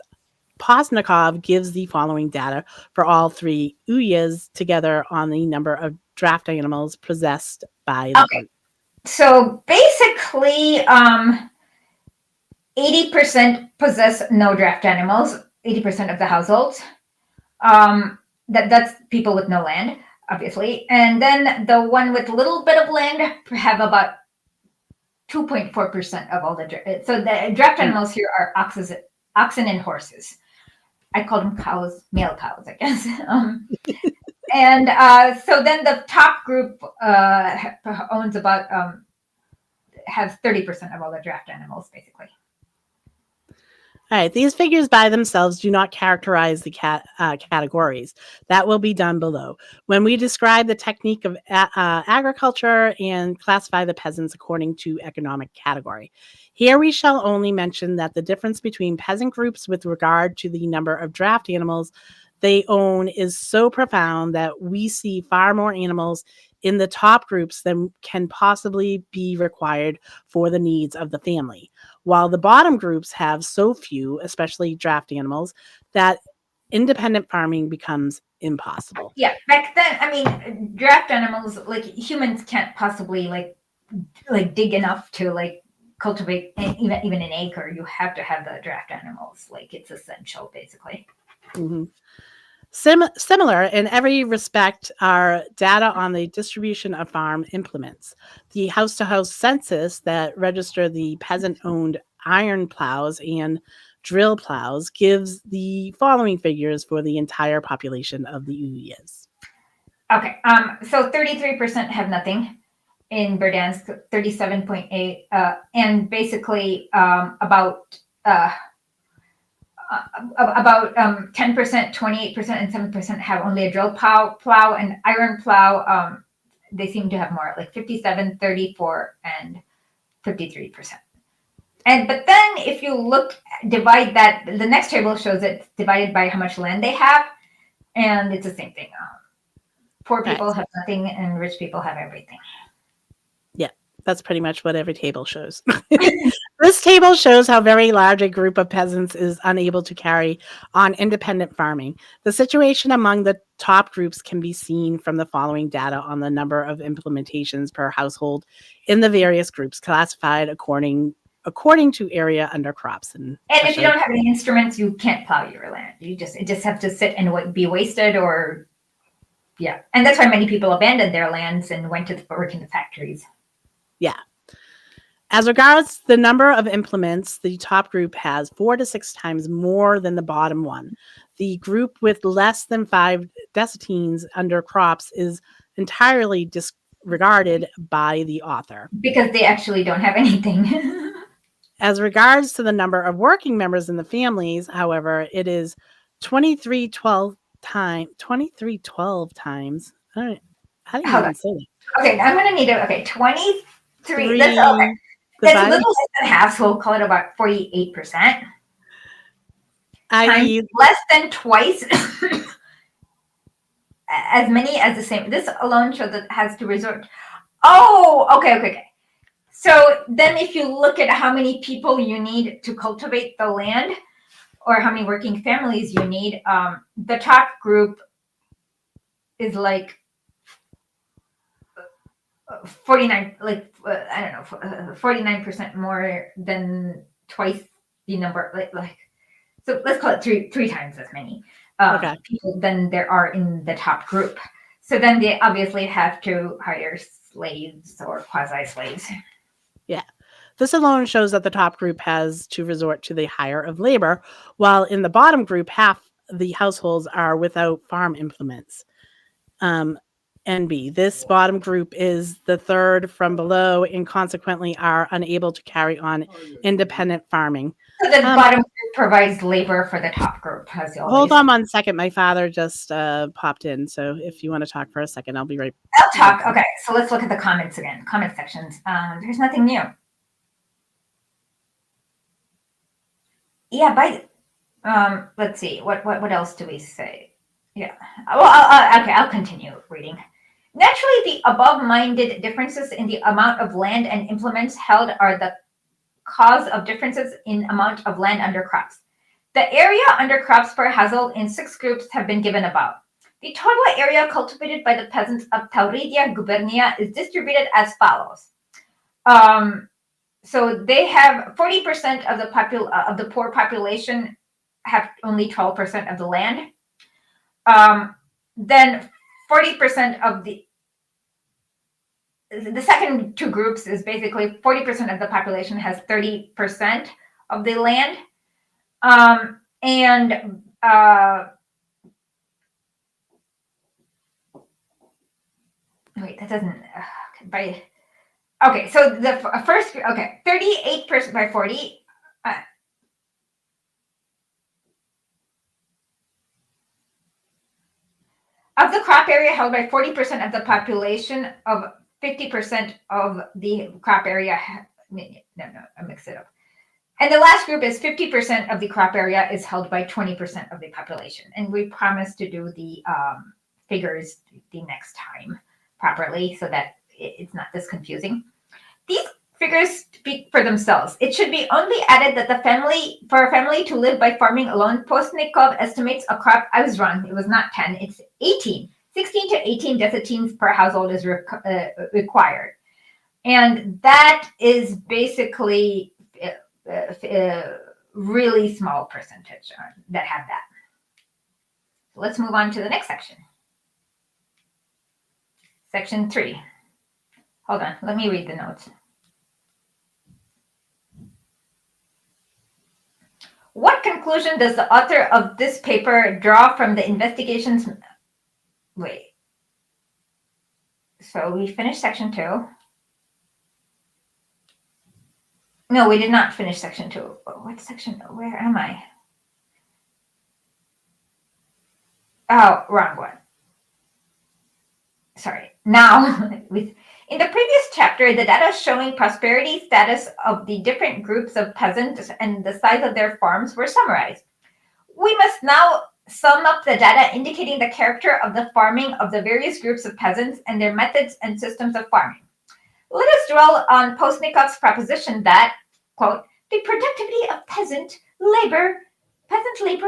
Posnikov gives the following data for all three uyas together on the number of draft animals possessed by the group. So basically, 80% possess no draft animals, 80% of the households. That's people with no land, obviously. And then the one with a little bit of land have about 2.4% of all the draft. So the draft animals here are oxen and horses. I call them cows, male cows, I guess. And so then the top group owns about, has 30% of all the draft animals, basically. All right, these figures by themselves do not characterize the categories. That will be done below. When we describe the technique of agriculture and classify the peasants according to economic category. Here we shall only mention that the difference between peasant groups with regard to the number of draft animals they own is so profound that we see far more animals in the top groups than can possibly be required for the needs of the family, while the bottom groups have so few, especially draft animals, that independent farming becomes impossible. Yeah, back then, I mean, draft animals, like humans can't possibly like dig enough to like cultivate even an acre. You have to have the draft animals. Like it's essential, basically. Mm-hmm. Similar in every respect are data on the distribution of farm implements. The house-to-house census that register the peasant-owned iron plows and drill plows gives the following figures for the entire population of the Uyas. Okay, so 33% have nothing in Verdansk, 37.8, and basically about 10%, 28%, and 7% have only a drill plow and iron plow. They seem to have more, like 57, 34, and 53%. But then if you divide that, the next table shows it divided by how much land they have, and it's the same thing. Poor people have nothing, and rich people have everything. Yeah, that's pretty much what every table shows. This table shows how very large a group of peasants is unable to carry on independent farming. The situation among the top groups can be seen from the following data on the number of implementations per household in the various groups classified according to area under crops. And if you don't have any instruments, you can't plow your land. It just have to sit and be wasted, or yeah. And that's why many people abandoned their lands and went to work in the factories. Yeah. As regards the number of implements, the top group has 4 to 6 times more than the bottom one. The group with less than 5 desatines under crops is entirely disregarded by the author. Because they actually don't have anything. As regards to the number of working members in the families, however, it is 2312 times. All right. How do you even say that? Okay, I'm going to need it. Okay, 23. That's okay. That's a little less than half, so we'll call it about 48%. I.e., less than twice as many as the same. This alone shows that it has to resort. Oh, okay. So then if you look at how many people you need to cultivate the land, or how many working families you need, the top group is like 49, like I don't know, 49% more than twice the number, like so let's call it three times as many people than there are in the top group. So then they obviously have to hire slaves or quasi slaves. Yeah. This alone shows that the top group has to resort to the hire of labor, while in the bottom group, half the households are without farm implements. NB. This bottom group is the third from below and consequently are unable to carry on independent farming. So the bottom group provides labor for the top group. Hold on 1 second. My father just popped in. So if you want to talk for a second, I'll be right back. I'll talk. Okay. So let's look at the comments again. Comment sections. There's nothing new. Yeah, let's see. What else do we say? Yeah. Well, I'll continue reading. Naturally, the above-minded differences in the amount of land and implements held are the cause of differences in amount of land under crops. The area under crops per household in 6 groups have been given above. The total area cultivated by the peasants of Tauridia gubernia is distributed as follows. So they have 40% of the poor population have only 12% of the land. Then 40% of the second 2 groups is basically 40% of the population has 30% of the land. Wait, that doesn't, okay, so the first, okay, 38% by 40. Of the crop area held by 40% of the population of 50% of the crop area. No, I mixed it up. And the last group is 50% of the crop area is held by 20% of the population. And we promise to do the figures the next time properly so that it's not this confusing. These figures speak for themselves. It should be only added that for a family to live by farming alone, Postnikov estimates a crop. I was wrong. It was not 10. It's 18. 16 to 18 desatines per household is required. And that is basically a really small percentage that have that. So let's move on to the next section. Section 3. Hold on, let me read the notes. What conclusion does the author of this paper draw from the investigations? Wait. So we finished section 2. No, we did not finish section 2. What section? Where am I? Oh, wrong one. Sorry. Now, in the previous chapter, the data showing prosperity status of the different groups of peasants and the size of their farms were summarized. We must now sum up the data indicating the character of the farming of the various groups of peasants and their methods and systems of farming. Let us dwell on Postnikov's proposition that, quote, the productivity of peasant labor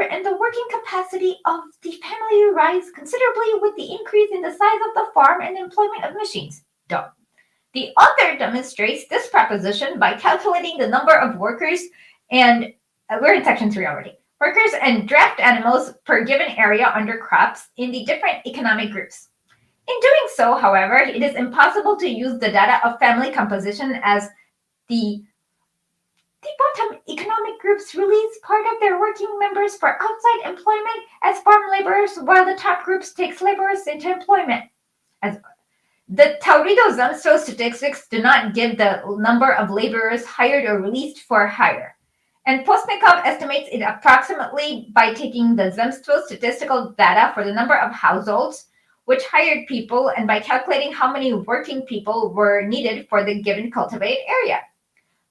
and the working capacity of the family rise considerably with the increase in the size of the farm and employment of machines. The author demonstrates this proposition by calculating the number of workers and, we're in section 3 already, workers and draft animals per given area under crops in the different economic groups. In doing so, however, it is impossible to use the data of family composition as the bottom economic groups release part of their working members for outside employment as farm laborers, while the top groups takes laborers into employment. As the Taurido Zemstvo statistics do not give the number of laborers hired or released for hire. And Postnikov estimates it approximately by taking the Zemstvo statistical data for the number of households which hired people and by calculating how many working people were needed for the given cultivated area.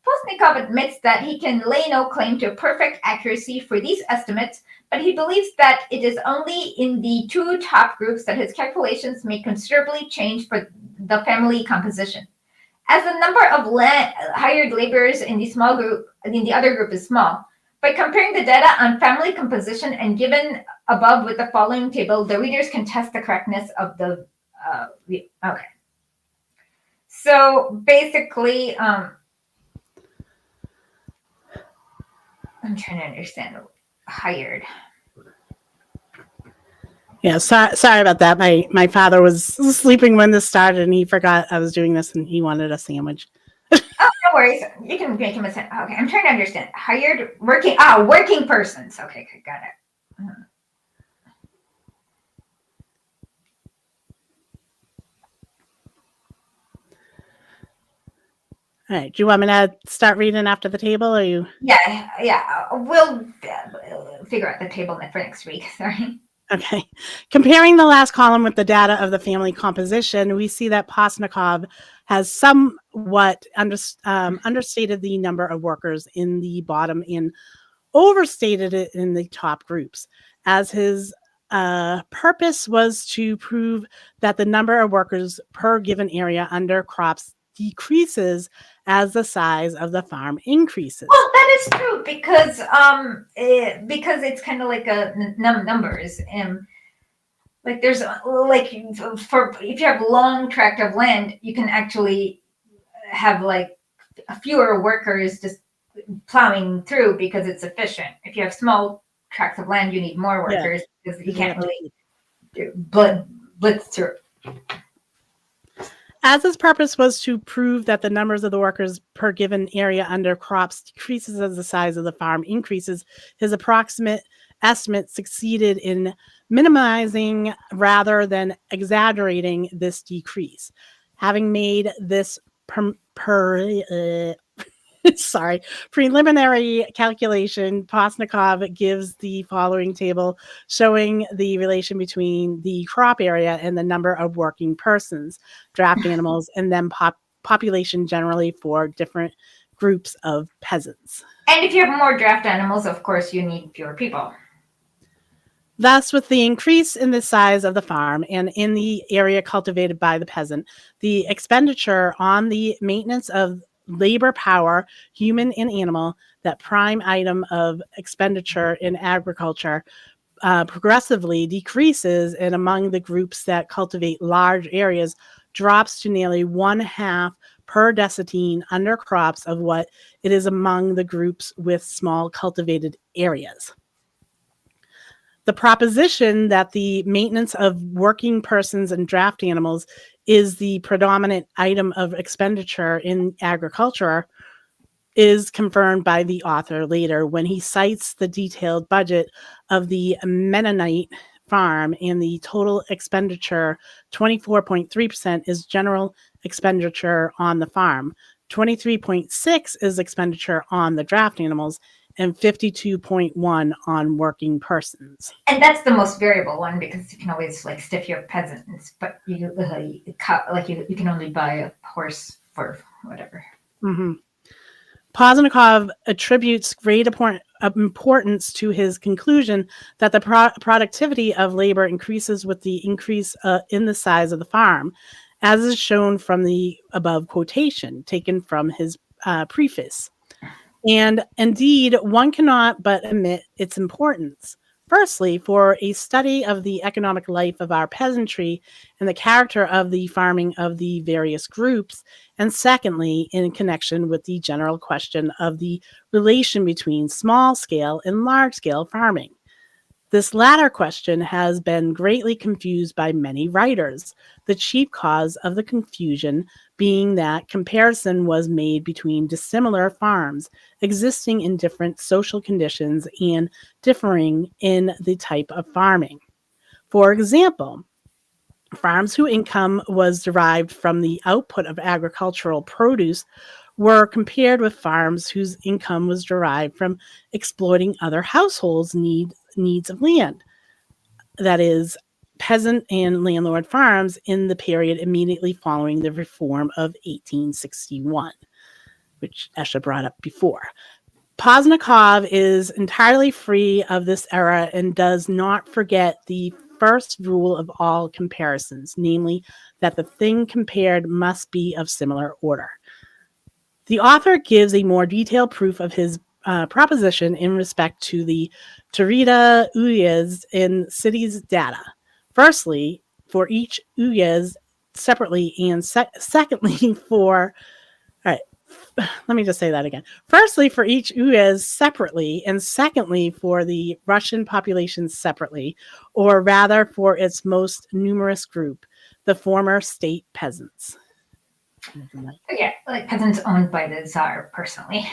Postnikov admits that he can lay no claim to perfect accuracy for these estimates, but he believes that it is only in the 2 top groups that his calculations may considerably change for the family composition. As the number of hired laborers in the other group is small, by comparing the data on family composition and given above with the following table, the readers can test the correctness of the okay. So basically, I'm trying to understand hired. Yeah, sorry about that. My father was sleeping when this started, and he forgot I was doing this, and he wanted a sandwich. Oh, no worries. You can make him a sandwich. Okay, I'm trying to understand. Hired, working persons. Okay, got it. All right. Do you want me to start reading after the table, or you? Yeah. We'll figure out the table for next week. Sorry. Okay. Comparing the last column with the data of the family composition, we see that Postnikov has somewhat understated the number of workers in the bottom and overstated it in the top groups, as his purpose was to prove that the number of workers per given area under crops decreases as the size of the farm increases. Well, that is true because it's kind of like a numbers. Like there's like for if you have long tract of land, you can actually have like fewer workers just plowing through because it's efficient. If you have small tracts of land, you need more workers because you can't really blitz through. As his purpose was to prove that the numbers of the workers per given area under crops decreases as the size of the farm increases, his approximate estimate succeeded in minimizing rather than exaggerating this decrease. Having made this preliminary calculation, Postnikov gives the following table showing the relation between the crop area and the number of working persons, draft animals, and then population generally for different groups of peasants. And if you have more draft animals, of course, you need fewer people. Thus, with the increase in the size of the farm and in the area cultivated by the peasant, the expenditure on the maintenance of labor power, human and animal, that prime item of expenditure in agriculture, progressively decreases, and among the groups that cultivate large areas drops to nearly 1/2 per decennium under crops of what it is among the groups with small cultivated areas. The proposition that the maintenance of working persons and draft animals is the predominant item of expenditure in agriculture is confirmed by the author later when he cites the detailed budget of the Mennonite farm, and the total expenditure, 24.3%, is general expenditure on the farm, 23.6% is expenditure on the draft animals, and 52.1% on working persons. And that's the most variable one because you can always like stiff your peasants, but you can only buy a horse for whatever. Mm-hmm. Poznikov attributes great importance to his conclusion that the productivity of labor increases with the increase in the size of the farm, as is shown from the above quotation taken from his preface. And indeed, one cannot but admit its importance. Firstly, for a study of the economic life of our peasantry and the character of the farming of the various groups, and secondly, in connection with the general question of the relation between small-scale and large-scale farming. This latter question has been greatly confused by many writers, the chief cause of the confusion being that comparison was made between dissimilar farms existing in different social conditions and differing in the type of farming. For example, farms whose income was derived from the output of agricultural produce were compared with farms whose income was derived from exploiting other households' needs of land. That is, peasant and landlord farms in the period immediately following the reform of 1861, which Esha brought up before. Poznikov is entirely free of this error and does not forget the first rule of all comparisons, namely that the thing compared must be of similar order. The author gives a more detailed proof of his proposition in respect to the Tarita uyez in cities data. Firstly, for each uyez separately, and secondly for, all right, let me just say that again. Firstly, for each uyez separately, and secondly, for the Russian population separately, or rather for its most numerous group, the former state peasants. Yeah, like peasants owned by the Tsar personally.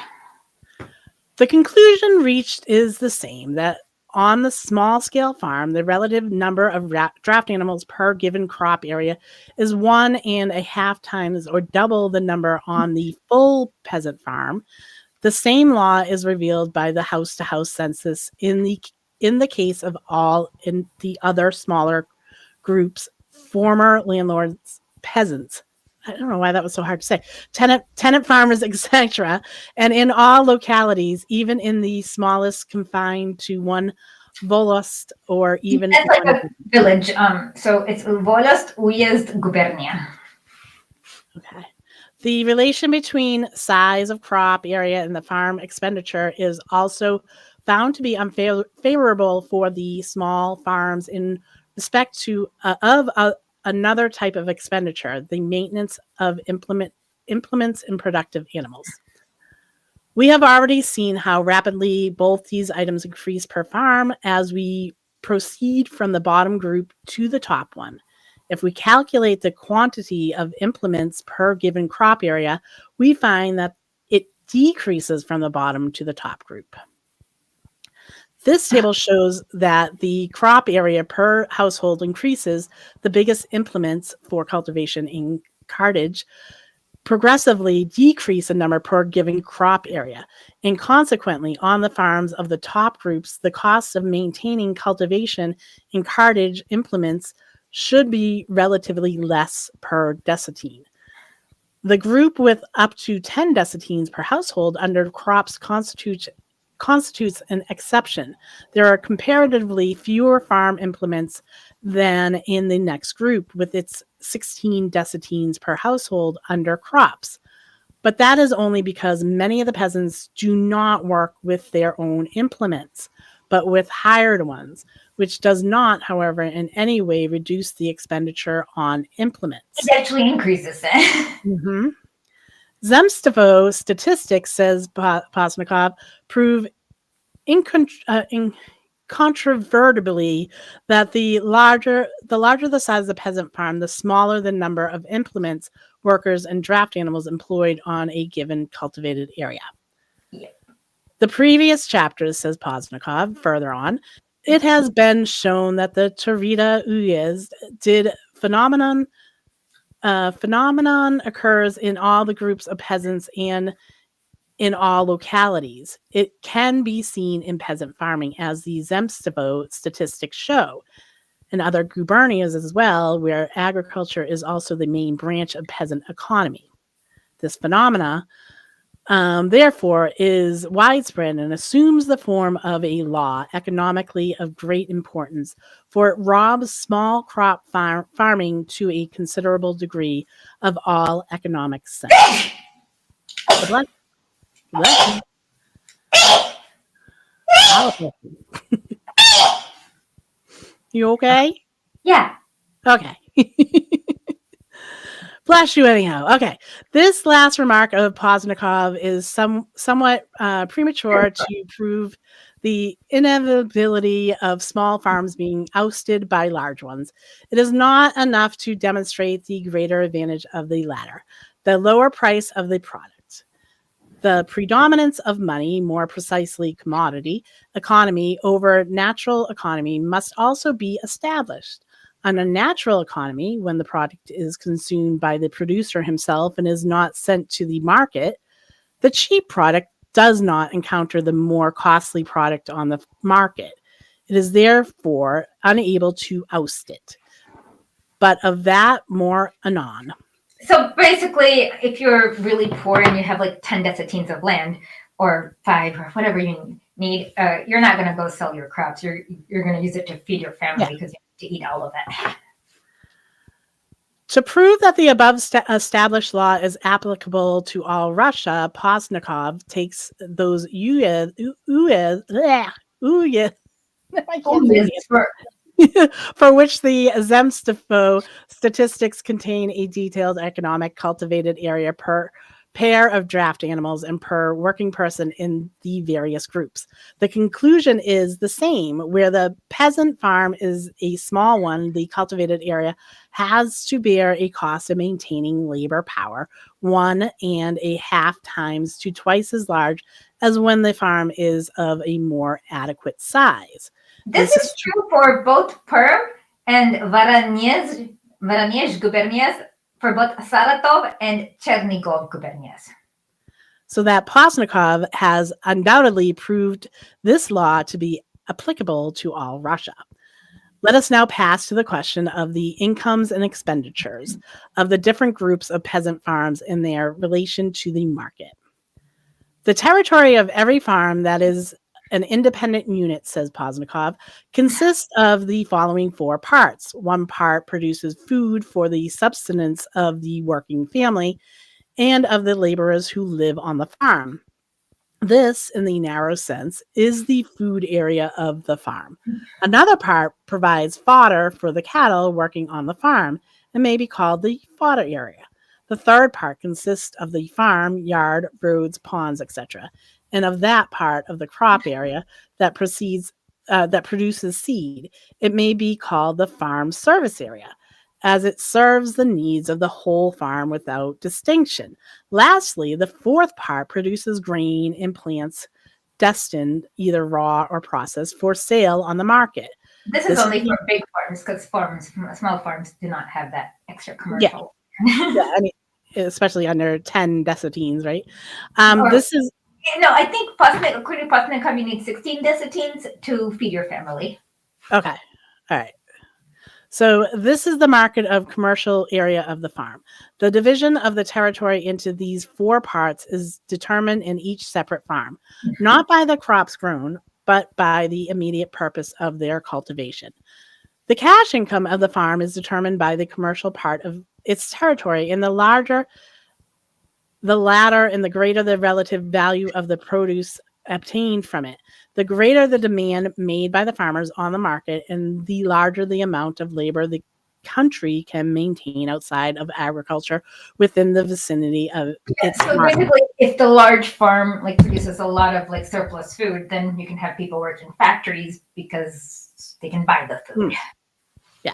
The conclusion reached is the same, that on the small-scale farm, the relative number of draft animals per given crop area is 1.5 times or double the number on the full peasant farm. The same law is revealed by the house-to-house census in the case of all in the other smaller groups, former landlords, peasants. I don't know why that was so hard to say. Tenant farmers, etc. And in all localities, even in the smallest, confined to one volost or even that's like a village. So it's volost, uyezd, gubernia. Okay. The relation between size of crop area and the farm expenditure is also found to be unfavorable for the small farms in respect to another type of expenditure, the maintenance of implements and productive animals. We have already seen how rapidly both these items increase per farm as we proceed from the bottom group to the top one. If we calculate the quantity of implements per given crop area, we find that it decreases from the bottom to the top group. This table shows that the crop area per household increases the biggest implements for cultivation in cartage progressively decrease in number per given crop area. And consequently, on the farms of the top groups, the cost of maintaining cultivation in cartage implements should be relatively less per desatine. The group with up to 10 desatines per household under crops constitutes an exception. There are comparatively fewer farm implements than in the next group, with its 16 desatines per household under crops. But that is only because many of the peasants do not work with their own implements, but with hired ones, which does not, however, in any way reduce the expenditure on implements. It actually increases it. Mm-hmm. Zemstvo statistics, says Posnikov, prove incontrovertibly that the larger the size of the peasant farm, the smaller the number of implements, workers, and draft animals employed on a given cultivated area. Yep. The previous chapters, says Posnikov, further on, it has been shown that the Torrida Uyez phenomenon occurs in all the groups of peasants and in all localities. It can be seen in peasant farming, as the Zemstvo statistics show, and other gubernias as well, where agriculture is also the main branch of peasant economy. This phenomena, therefore, is widespread and assumes the form of a law economically of great importance, for it robs small crop farming to a considerable degree of all economic sense. Bless you. You okay? Yeah. Okay. Bless you anyhow. Okay. This last remark of Posnikov is somewhat premature to prove the inevitability of small farms being ousted by large ones. It is not enough to demonstrate the greater advantage of the latter, the lower price of the product. The predominance of money, more precisely commodity economy over natural economy, must also be established. On a natural economy, when the product is consumed by the producer himself and is not sent to the market, the cheap product does not encounter the more costly product on the market. It is therefore unable to oust it. But of that more anon. So basically, if you're really poor and you have like 10 desatines of land, or 5, or whatever you need, you're not going to go sell your crops. You're going to use it to feed your family, because you have to eat all of it. To prove that the above established law is applicable to all Russia, Posnikov takes those for which the Zemstvo statistics contain a detailed economic cultivated area per pair of draft animals and per working person in the various groups. The conclusion is the same. Where the peasant farm is a small one, the cultivated area has to bear a cost of maintaining labor power 1.5 times to twice as large as when the farm is of a more adequate size. This is true for both Perm and Voronezh gubernias, for both Saratov and Chernigov gubernias. So that Posnikov has undoubtedly proved this law to be applicable to all Russia. Let us now pass to the question of the incomes and expenditures of the different groups of peasant farms in their relation to the market. The territory of every farm that is an independent unit, says Posnikov, consists of the following 4 parts. 1 part produces food for the subsistence of the working family, and of the laborers who live on the farm. This, in the narrow sense, is the food area of the farm. Another part provides fodder for the cattle working on the farm and may be called the fodder area. The third part consists of the farm, yard, roads, ponds, etc., and of that part of the crop area that produces seed. It may be called the farm service area, as it serves the needs of the whole farm without distinction. Lastly, the fourth part produces grain and plants destined, either raw or processed, for sale on the market. This is only for big farms, because small farms do not have that extra commercial. Yeah, I mean, especially under 10 decitines, right? This is No, I think according to Postman, you need 16 decitines to feed your family. okay. All right. So this is the market of commercial area of the farm. The division of the territory into these four parts is determined in each separate farm, not by the crops grown, but by the immediate purpose of their cultivation. The cash income of the farm is determined by the commercial part of its territory, and the latter and the greater the relative value of the produce obtained from it, the greater the demand made by the farmers on the market, and the larger the amount of labor the country can maintain outside of agriculture within the vicinity of its so market. basically, if the large farm produces a lot of surplus food, then you can have people work in factories because they can buy the food. Yeah.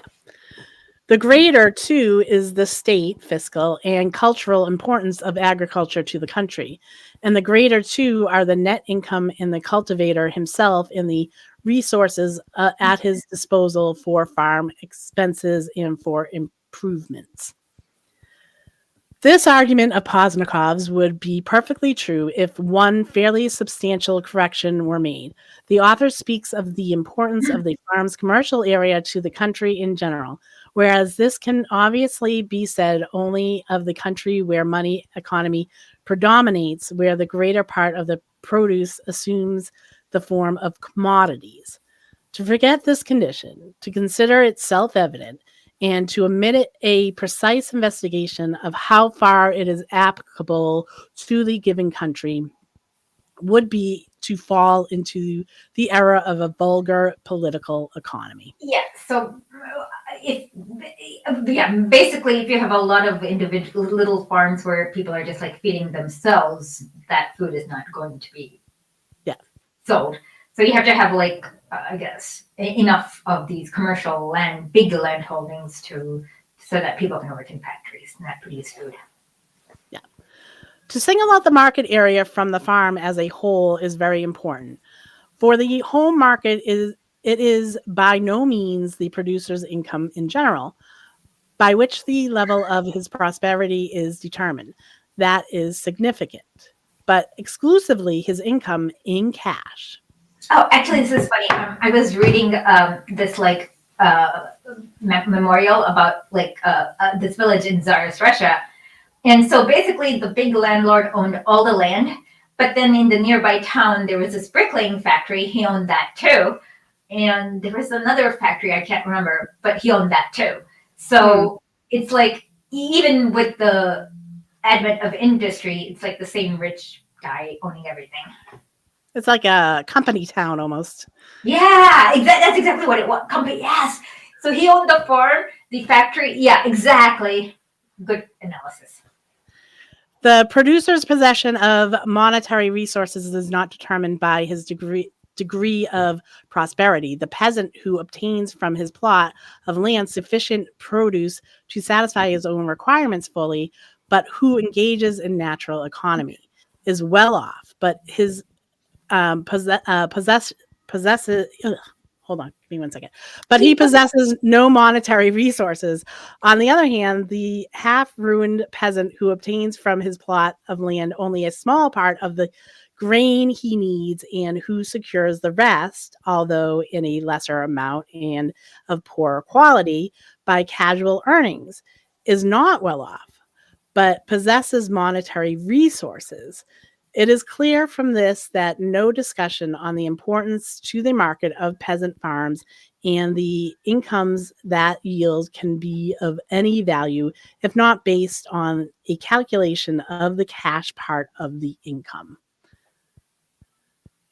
The greater, too, is the state, fiscal, and cultural importance of agriculture to the country. And the greater, too, are the net income in the cultivator himself and the resources at his disposal for farm expenses and for improvements. This argument of Posnikov's would be perfectly true if one fairly substantial correction were made. The author speaks of the importance of the farm's commercial area to the country in general, whereas this can obviously be said only of the country where money economy predominates, where the greater part of the produce assumes the form of commodities. To forget this condition, to consider it self-evident, and to omit a precise investigation of how far it is applicable to the given country would be to fall into the era of a vulgar political economy. Yeah, so basically, if you have a lot of individual little farms where people are just feeding themselves, that food is not going to be sold. So you have to have I guess enough of these commercial big land holdings so that people can work in factories and that produce food. Yeah. To single out the market area from the farm as a whole is very important. For the home market, it is by no means the producer's income in general, by which the level of his prosperity is determined. That is significant, but exclusively his income in cash. Oh, actually, this is funny. I was reading this memorial about this village in Tsarist Russia, and so basically the big landlord owned all the land, but then in the nearby town there was this bricklaying factory. He owned that too, and there was another factory I can't remember, but he owned that too. So it's even with the advent of industry, it's the same rich guy owning everything. It's like a company town almost. Yeah, that's exactly what it was. Company, yes. So he owned the farm, the factory. Yeah, exactly. Good analysis. The producer's possession of monetary resources is not determined by his degree of prosperity. The peasant who obtains from his plot of land sufficient produce to satisfy his own requirements fully, but who engages in natural economy, is well off, but his possesses. Hold on, give me 1 second. But he possesses no monetary resources. On the other hand, the half-ruined peasant who obtains from his plot of land only a small part of the grain he needs and who secures the rest, although in a lesser amount and of poorer quality, by casual earnings, is not well off, but possesses monetary resources. It is clear from this that no discussion on the importance to the market of peasant farms and the incomes that yield can be of any value if not based on a calculation of the cash part of the income.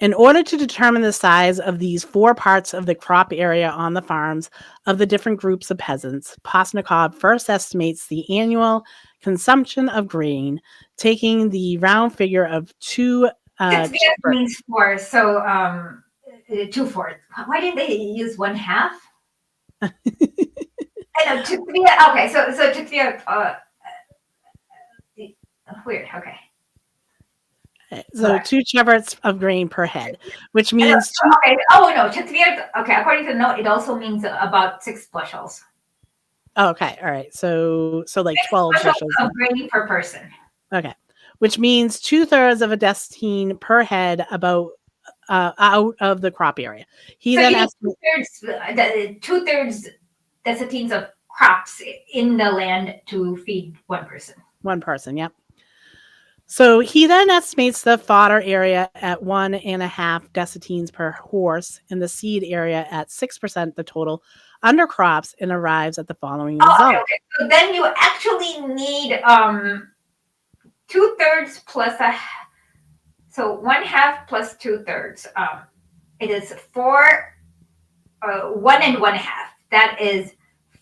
In order to determine the size of these 4 parts of the crop area on the farms of the different groups of peasants, Postnikov first estimates the annual consumption of grain, taking the round figure of 2 Six chever- means 4, so 2/4. Why didn't they use 1/2? I know okay, so weird. Okay. So 2 cheverts of grain per head, which I know, means 2. okay. Oh no, okay. According to the note, it also means about 6 bushels. Okay, all right. So like 6 12 bushels bushels. of grain per person. Okay, which means 2/3 of a decetine per head about out of the crop area. He So then you need estimates 2/3 decetines of crops in the land to feed one person. one person. Yep. So he then estimates the fodder area at 1.5 decetines per horse and the seed area at 6% the total undercrops and arrives at the following result. Okay. So then you actually need 2/3 plus so 1/2 plus 2/3. It is 4, 1 and 1/2. That is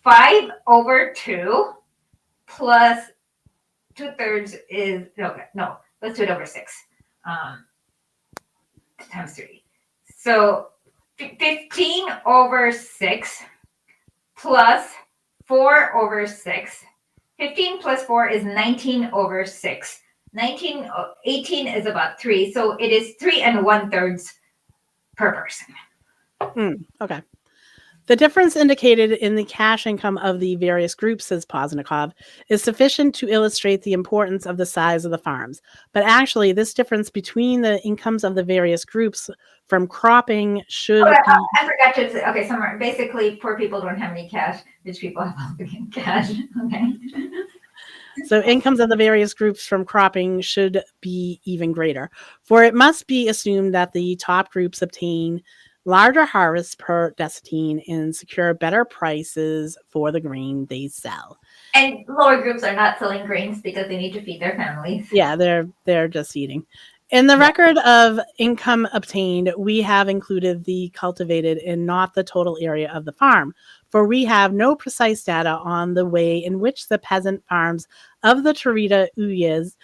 5/2 plus 2/3 is no. Let's do it over 6 times 3. So 15/6 plus 4/6. 15 plus 4 is 19/6. 18 is about 3, so it is 3 1/3 per person. Okay. The difference indicated in the cash income of the various groups, says Poznikov, is sufficient to illustrate the importance of the size of the farms. But actually, this difference between the incomes of the various groups from cropping should be... I forgot to... Okay, somewhere. Basically, poor people don't have any cash. Rich people have all the cash. Okay. So incomes of the various groups from cropping should be even greater. For it must be assumed that the top groups obtain larger harvests per decetine and secure better prices for the grain they sell. And lower groups are not selling grains because they need to feed their families. Yeah, they're just eating. In the record of income obtained, we have included the cultivated and not the total area of the farm, for we have no precise data on the way in which the peasant farms of the Tarita Uyez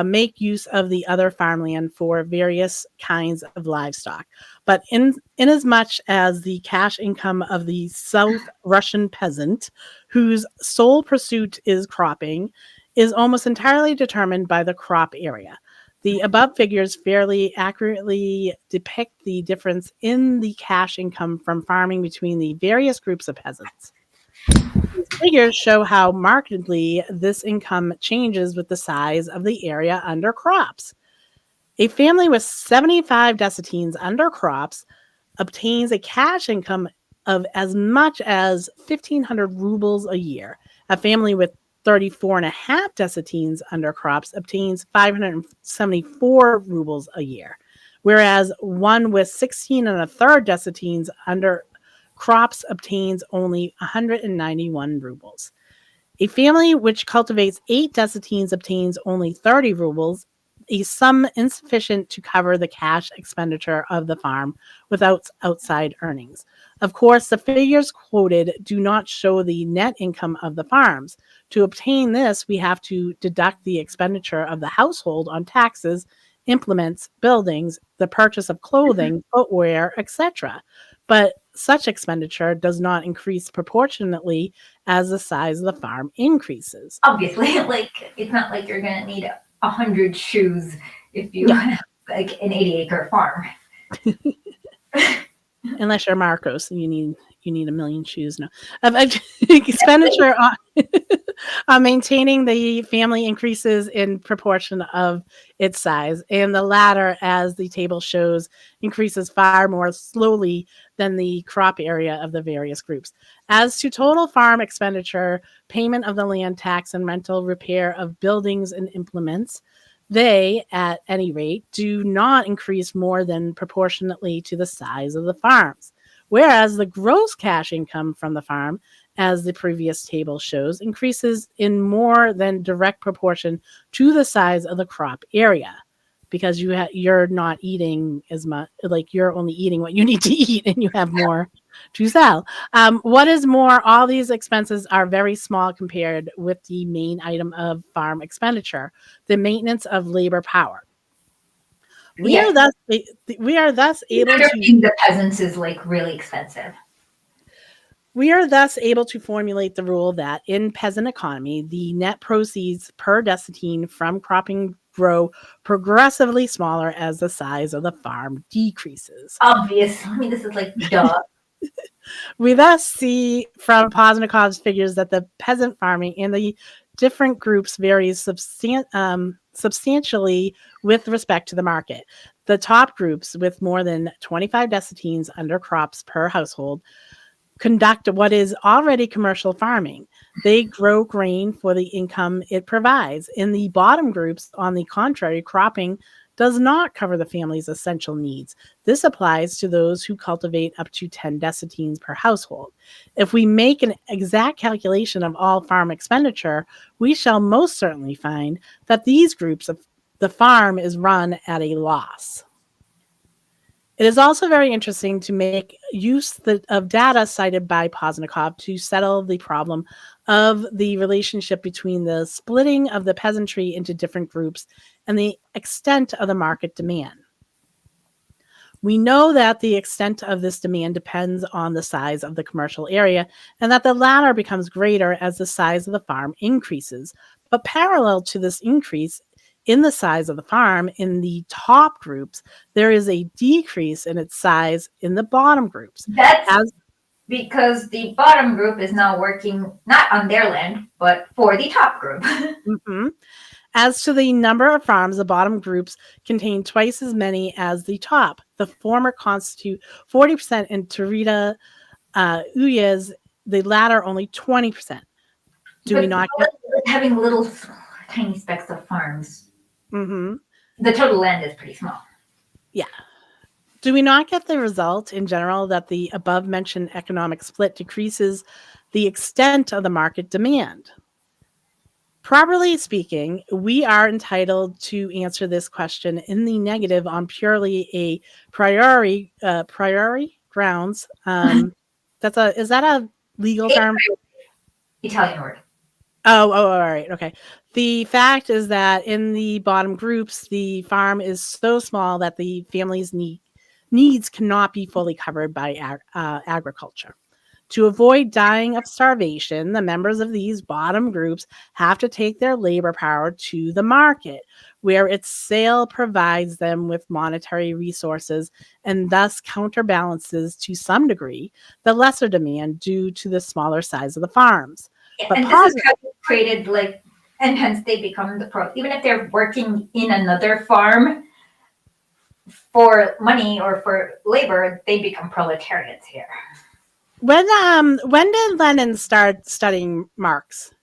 make use of the other farmland for various kinds of livestock. But inasmuch as the cash income of the South Russian peasant, whose sole pursuit is cropping, is almost entirely determined by the crop area. The above figures fairly accurately depict the difference in the cash income from farming between the various groups of peasants. These figures show how markedly this income changes with the size of the area under crops. A family with 75 decetines under crops obtains a cash income of as much as 1,500 rubles a year. A family with 34.5 decetines under crops obtains 574 rubles a year, whereas one with 16.33 decetines under crops obtains only 191 rubles. A family which cultivates 8 decetines obtains only 30 rubles, a sum insufficient to cover the cash expenditure of the farm without outside earnings. Of course, the figures quoted do not show the net income of the farms. To obtain this, we have to deduct the expenditure of the household on taxes, implements, buildings, the purchase of clothing, footwear, etc. But such expenditure does not increase proportionately as the size of the farm increases. Obviously, like it's not like you're gonna need 100 shoes if you have like an 80-acre farm. Unless you're Marcos and you need a million shoes. No, expenditure on maintaining the family increases in proportion of its size, and the latter, as the table shows, increases far more slowly than the crop area of the various groups. As to total farm expenditure, payment of the land tax and rental, repair of buildings and implements, they, at any rate, do not increase more than proportionately to the size of the farms. whereas the gross cash income from the farm, as the previous table shows, increases in more than direct proportion to the size of the crop area, because you're not eating as much, like you're only eating what you need to eat and you have more to sell. What is more, all these expenses are very small compared with the main item of farm expenditure, the maintenance of labor power. We Yeah. are thus able to Underpaying the peasants is like really expensive. We are thus able to formulate the rule that in peasant economy, the net proceeds per deciton from cropping grow progressively smaller as the size of the farm decreases. Obvious. I mean, this is like duh. We thus see from Posnikov's figures that the peasant farming in the different groups varies substantially with respect to the market. The top groups, with more than 25 decitines under crops per household, conduct what is already commercial farming. They grow grain for the income it provides. In the bottom groups, on the contrary, cropping does not cover the family's essential needs. This applies to those who cultivate up to 10 decitines per household. If we make an exact calculation of all farm expenditure, we shall most certainly find that these groups of the farm is run at a loss. It is also very interesting to make use of data cited by Posnikov to settle the problem of the relationship between the splitting of the peasantry into different groups and the extent of the market demand. We know that the extent of this demand depends on the size of the commercial area, and that the latter becomes greater as the size of the farm increases. But parallel to this increase in the size of the farm in the top groups, there is a decrease in its size in the bottom groups. That's because the bottom group is now working not on their land, but for the top group. Mm-hmm. As to the number of farms, the bottom groups contain twice as many as the top. The former constitute 40% in Tarita Uyez, the latter only 20%. Do we not get having little tiny specks of farms? Mm-hmm. The total land is pretty small. Yeah. Do we not get the result in general that the above mentioned economic split decreases the extent of the market demand? Properly speaking, we are entitled to answer this question in the negative on purely a priori grounds. Is that a legal term? Italian word. Oh, all right. Okay. The fact is that in the bottom groups, the farm is so small that the family's needs cannot be fully covered by agriculture. To avoid dying of starvation, the members of these bottom groups have to take their labor power to the market, where its sale provides them with monetary resources and thus counterbalances to some degree the lesser demand due to the smaller size of the farms. But and this is how it's created, like, and hence they become the pro. Even if they're working in another farm for money or for labor, they become proletariats here. When did Lenin start studying Marx?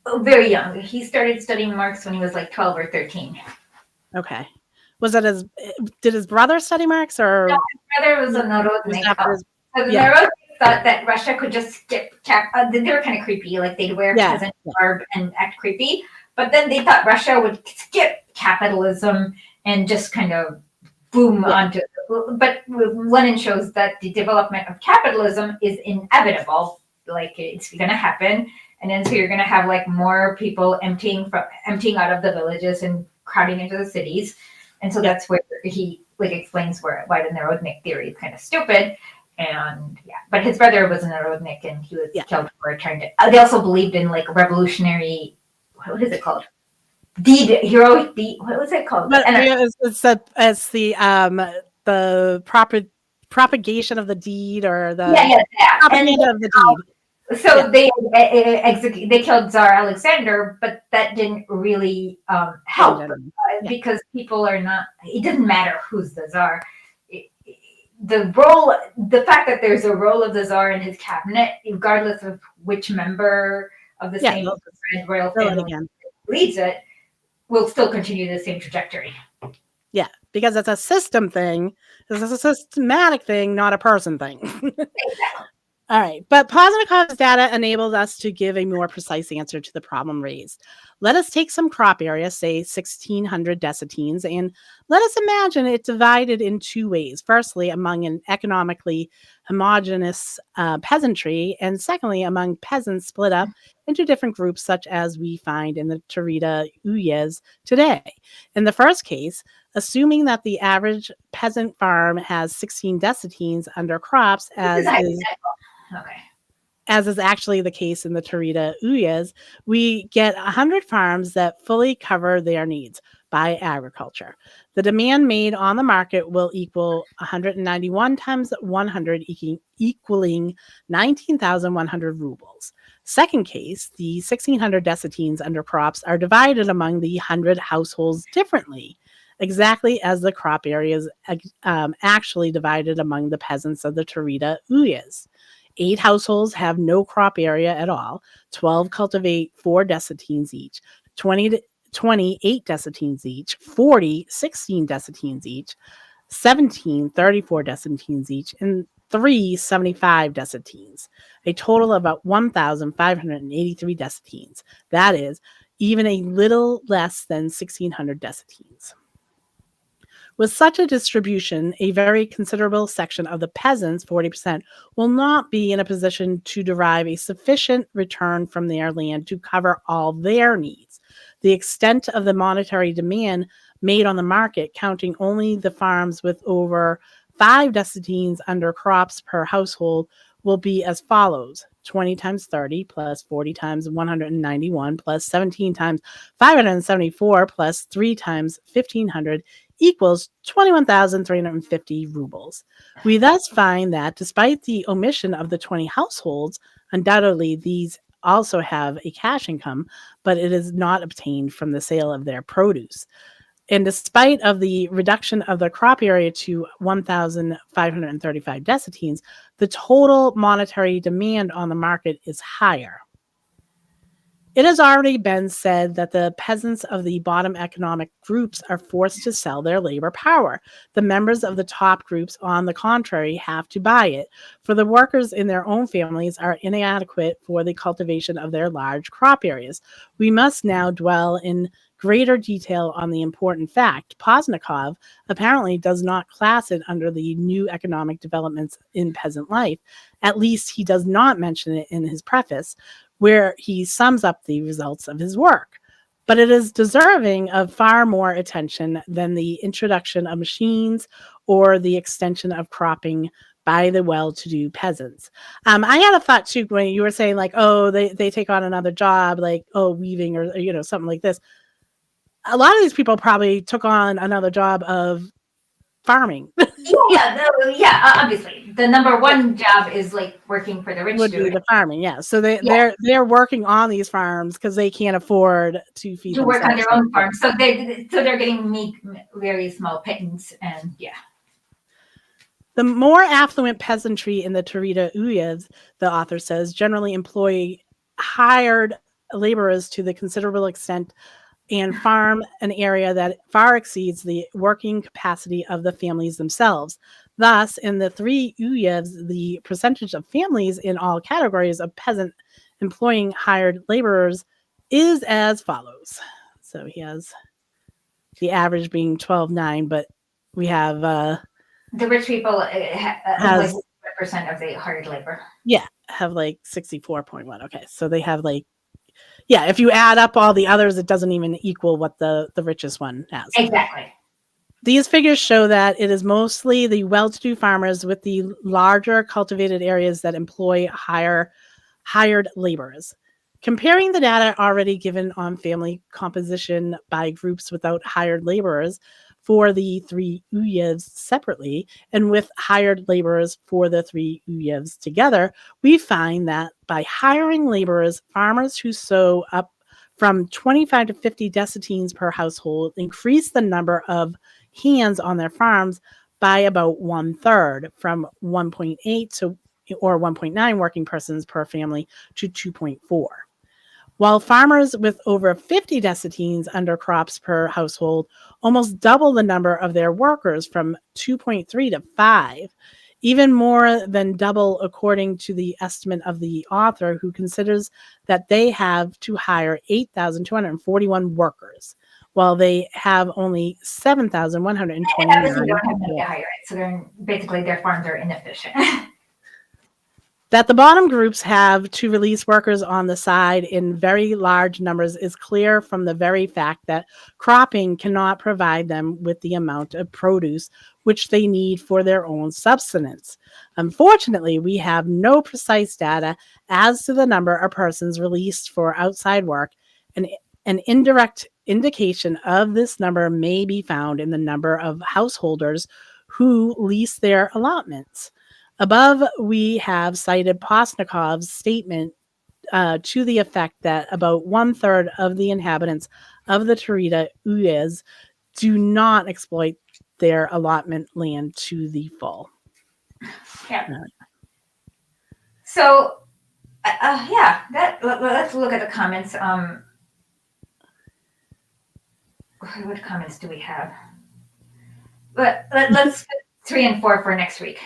Oh, very young. He started studying Marx when he was like 12 or 13. Okay. Did his brother study Marx, or? No, his brother was a Narodnik. So the yeah. Narodnik thought that Russia could just skip they were kind of creepy, like they'd wear peasant garb and act creepy. But then they thought Russia would skip capitalism and just kind of boom onto. But Lenin shows that the development of capitalism is inevitable, like it's going to happen, and then so you're going to have like more people emptying out of the villages and crowding into the cities, and so that's where he like explains why the Narodnik theory is kind of stupid. And but his brother was a Narodnik, and he was killed for trying to. They also believed in like revolutionary. What is it called? Heroic deed. What was it called? It's the propagation of the deed, or the propaganda of the deed. So they killed Tsar Alexander, but that didn't really help because people are not. It doesn't matter who's the Tsar. The fact that there's a role of the Tsar in his cabinet, regardless of which member of the same royal family leads it, will still continue the same trajectory. Yeah, because it's a system thing. It's a systematic thing, not a person thing. Exactly. All right, but Pozniakov's data enables us to give a more precise answer to the problem raised. Let us take some crop area, say 1,600 desitines, and let us imagine it divided in two ways. Firstly, among an economically homogeneous peasantry, and secondly, among peasants split up into different groups, such as we find in the Tarita Uyez today. In the first case, assuming that the average peasant farm has 16 desitines under crops, This is hypothetical. Okay. as is actually the case in the Tarita Uyas, we get 100 farms that fully cover their needs by agriculture. The demand made on the market will equal 191 times 100, equaling 19,100 rubles. Second case, the 1,600 desitines under crops are divided among the 100 households differently, exactly as the crop areas actually divided among the peasants of the Tarita Uyas. 8 households have no crop area at all. 12 cultivate 4 desitines each. 28 desitines each. 40, 16 desitines each. 17, 34 desitines each. And 3, 75 desitines. A total of about 1,583 desitines. That is, even a little less than 1,600 desitines. With such a distribution, a very considerable section of the peasants, 40%, will not be in a position to derive a sufficient return from their land to cover all their needs. The extent of the monetary demand made on the market, counting only the farms with over 5 desitines under crops per household, will be as follows: 20 times 30 plus 40 times 191 plus 17 times 574 plus 3 times 1,500 equals 21,350 rubles. We thus find that despite the omission of the 20 households, undoubtedly these also have a cash income, but it is not obtained from the sale of their produce. And despite of the reduction of the crop area to 1,535 desitines, the total monetary demand on the market is higher. It has already been said that the peasants of the bottom economic groups are forced to sell their labor power. The members of the top groups, on the contrary, have to buy it, for the workers in their own families are inadequate for the cultivation of their large crop areas. We must now dwell in greater detail on the important fact. Poznikov apparently does not class it under the new economic developments in peasant life. At least he does not mention it in his preface, where he sums up the results of his work. But it is deserving of far more attention than the introduction of machines or the extension of cropping by the well-to-do peasants. I had a thought too when you were saying like, oh, they take on another job, like, oh, weaving or, something like this. A lot of these people probably took on another job of farming. Obviously, the number one job is like working for the rich. Would be the farming, yeah. So they're working on these farms because they can't afford to feed to work on themselves. their own farms. So they're getting very small pittance, and yeah. The more affluent peasantry in the Tarita Uyez, the author says, generally employ hired laborers to the considerable extent and farm an area that far exceeds the working capacity of the families themselves. Thus, in the 3 Uyevs, the percentage of families in all categories of peasant employing hired laborers is as follows. So he has the average being 12.9, but we have the rich people have like 1% of the hired labor. Yeah, have like 64.1. Okay, so they have like, yeah, if you add up all the others, it doesn't even equal what the richest one has. Exactly. These figures show that it is mostly the well-to-do farmers with the larger cultivated areas that employ hired laborers. Comparing the data already given on family composition by groups without hired laborers for the 3 Uyevs separately and with hired laborers for the 3 Uyevs together, we find that by hiring laborers, farmers who sow up from 25 to 50 desitines per household increase the number of hands on their farms by about 1/3, from 1.8 to or 1.9 working persons per family to 2.4. while farmers with over 50 dесятines under crops per household almost double the number of their workers from 2.3 to 5, even more than double according to the estimate of the author, who considers that they have to hire 8,241 workers, while they have only And obviously, 7,129 don't have money to employees. hire it, so they're basically their farms are inefficient. That the bottom groups have to release workers on the side in very large numbers is clear from the very fact that cropping cannot provide them with the amount of produce which they need for their own subsistence. Unfortunately, we have no precise data as to the number of persons released for outside work, and an indirect indication of this number may be found in the number of householders who lease their allotments. Above, we have cited Postnikov's statement to the effect that about 1/3 of the inhabitants of the Tarita Uyez do not exploit their allotment land to the full. Yeah. So, yeah, let's look at the comments. What comments do we have? Let's 3 and 4 for next week.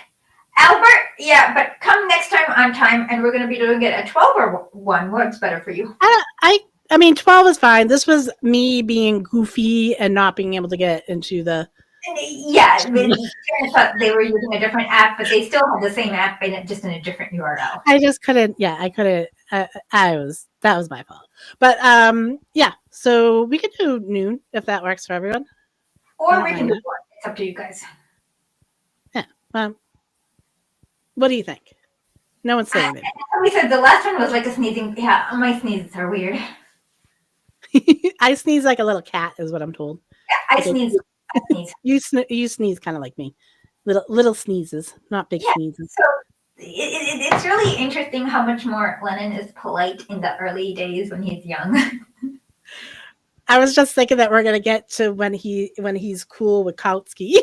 Albert, yeah, but come next time on time, and we're going to be doing it at 12 or 1. What's better for you? I mean, 12 is fine. This was me being goofy and not being able to get into the. Yeah, I thought they were using a different app, but they still had the same app, but just in a different URL. I just couldn't. Yeah, I couldn't. That was my fault. But yeah. So we could do noon if that works for everyone. Or we can do 1. It's up to you guys. Yeah. What do you think? No one's saying anything. We said the last one was like a sneezing. Yeah, my sneezes are weird. I sneeze like a little cat, is what I'm told. Yeah, I sneeze. You sneeze kind of like me, little sneezes, not big sneezes. So it's really interesting how much more Lenin is polite in the early days when he's young. I was just thinking that we're gonna get to when he's cool with Kautsky.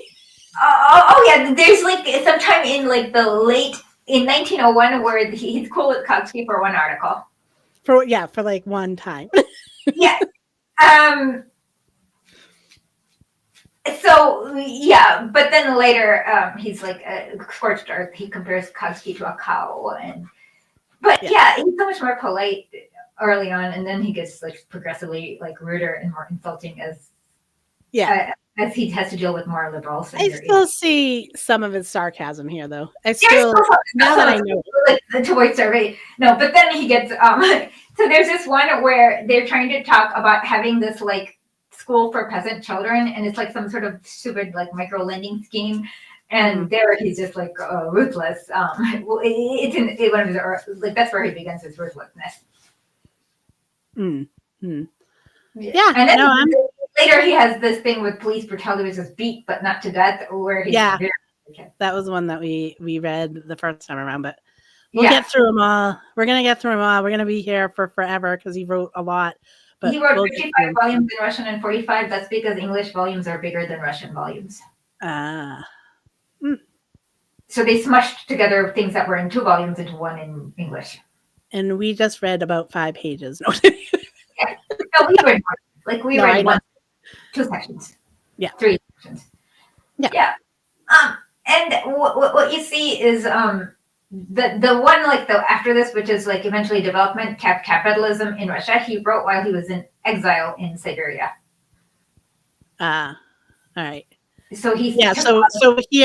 Oh yeah, there's like sometime in like the late in 1901 where he's cool with Kautsky for 1 article. For like one time. Yeah. So yeah, but then later he's like scorched earth. He compares Kautsky to a cow, but yeah, he's so much more polite early on, and then he gets like progressively like ruder and more insulting as he has to deal with more liberals. I still see some of his sarcasm here, though. Now that I know the toy survey. No, but then he gets so there's this one where they're trying to talk about having this like school for peasant children, and it's like some sort of stupid like micro lending scheme, and there he's just like ruthless. It's in one of his like that's where he begins his ruthlessness. Yeah, and then later he has this thing with police brutality, which is beat but not to death, where he's that was one that we read the first time around, but we'll get through them all. We're gonna get through them all. We're gonna be here for forever because he wrote a lot. But he wrote 55 volumes in Russian and 45. That's because English volumes are bigger than Russian volumes. So they smushed together things that were in 2 volumes into 1 in English. And we just read about 5 pages. No, we read more. Like we read 2 sections. Yeah. 3 sections. Yeah. And what you see is the one like after this, which is like eventually development capitalism in Russia, he wrote while he was in exile in Siberia. All right. So he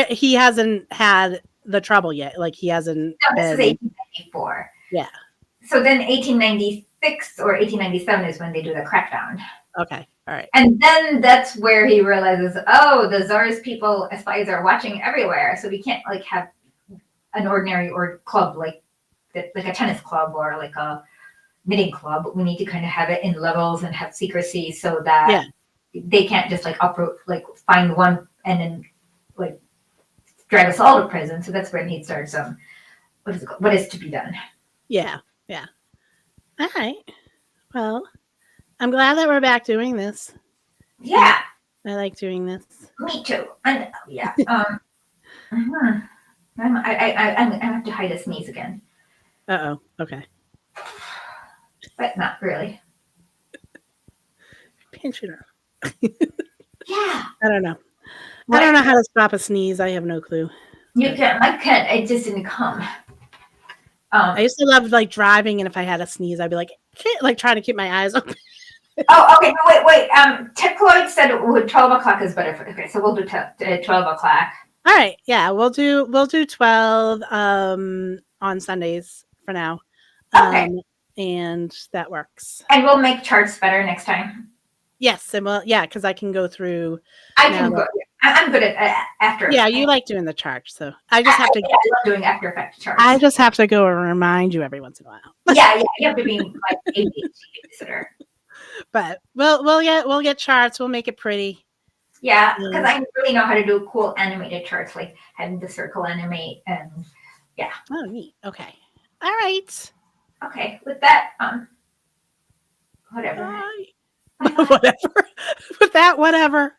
he hasn't had the trouble yet. Like he hasn't. No, this is 1894. Yeah. So then 1896 or 1897 is when they do the crackdown. Okay. All right. And then that's where he realizes, oh, the Tsar's people, spies are watching everywhere. So we can't like have an ordinary club like a tennis club or like a knitting club. We need to kind of have it in levels and have secrecy so that they can't just like uproot, like find one and then like drag us all to prison. So that's when he starts what is to be done. Yeah. Yeah. All right. Well, I'm glad that we're back doing this. Yeah. I like doing this. Me too. And yeah. I have to hide a sneeze again. Uh-oh. Okay. but not really. Pinch it up. Yeah. I don't know. What? I don't know how to stop a sneeze. I have no clue. You can. I can't. It just didn't come. I used to love like driving, and if I had a sneeze, I'd be like trying to keep my eyes open. Oh, okay. No, wait. Ted Cloyd said 12 o'clock is better. Okay, so we'll do 12 o'clock. All right. Yeah, we'll do 12 on Sundays for now. Okay. And that works. And we'll make charts better next time. Yes, and because I can go through. I can go. I'm good at After. Yeah, you like doing the charts, so I just have to. I love doing After Effects charts. I just have to go and remind you every once in a while. Yeah, you have to be like ADHD babysitter. But we'll get charts. We'll make it pretty. Yeah, because I really know how to do cool animated charts, like having the circle animate and yeah. Oh, neat. Okay. All right. Okay. With that, whatever. Whatever. With that, whatever.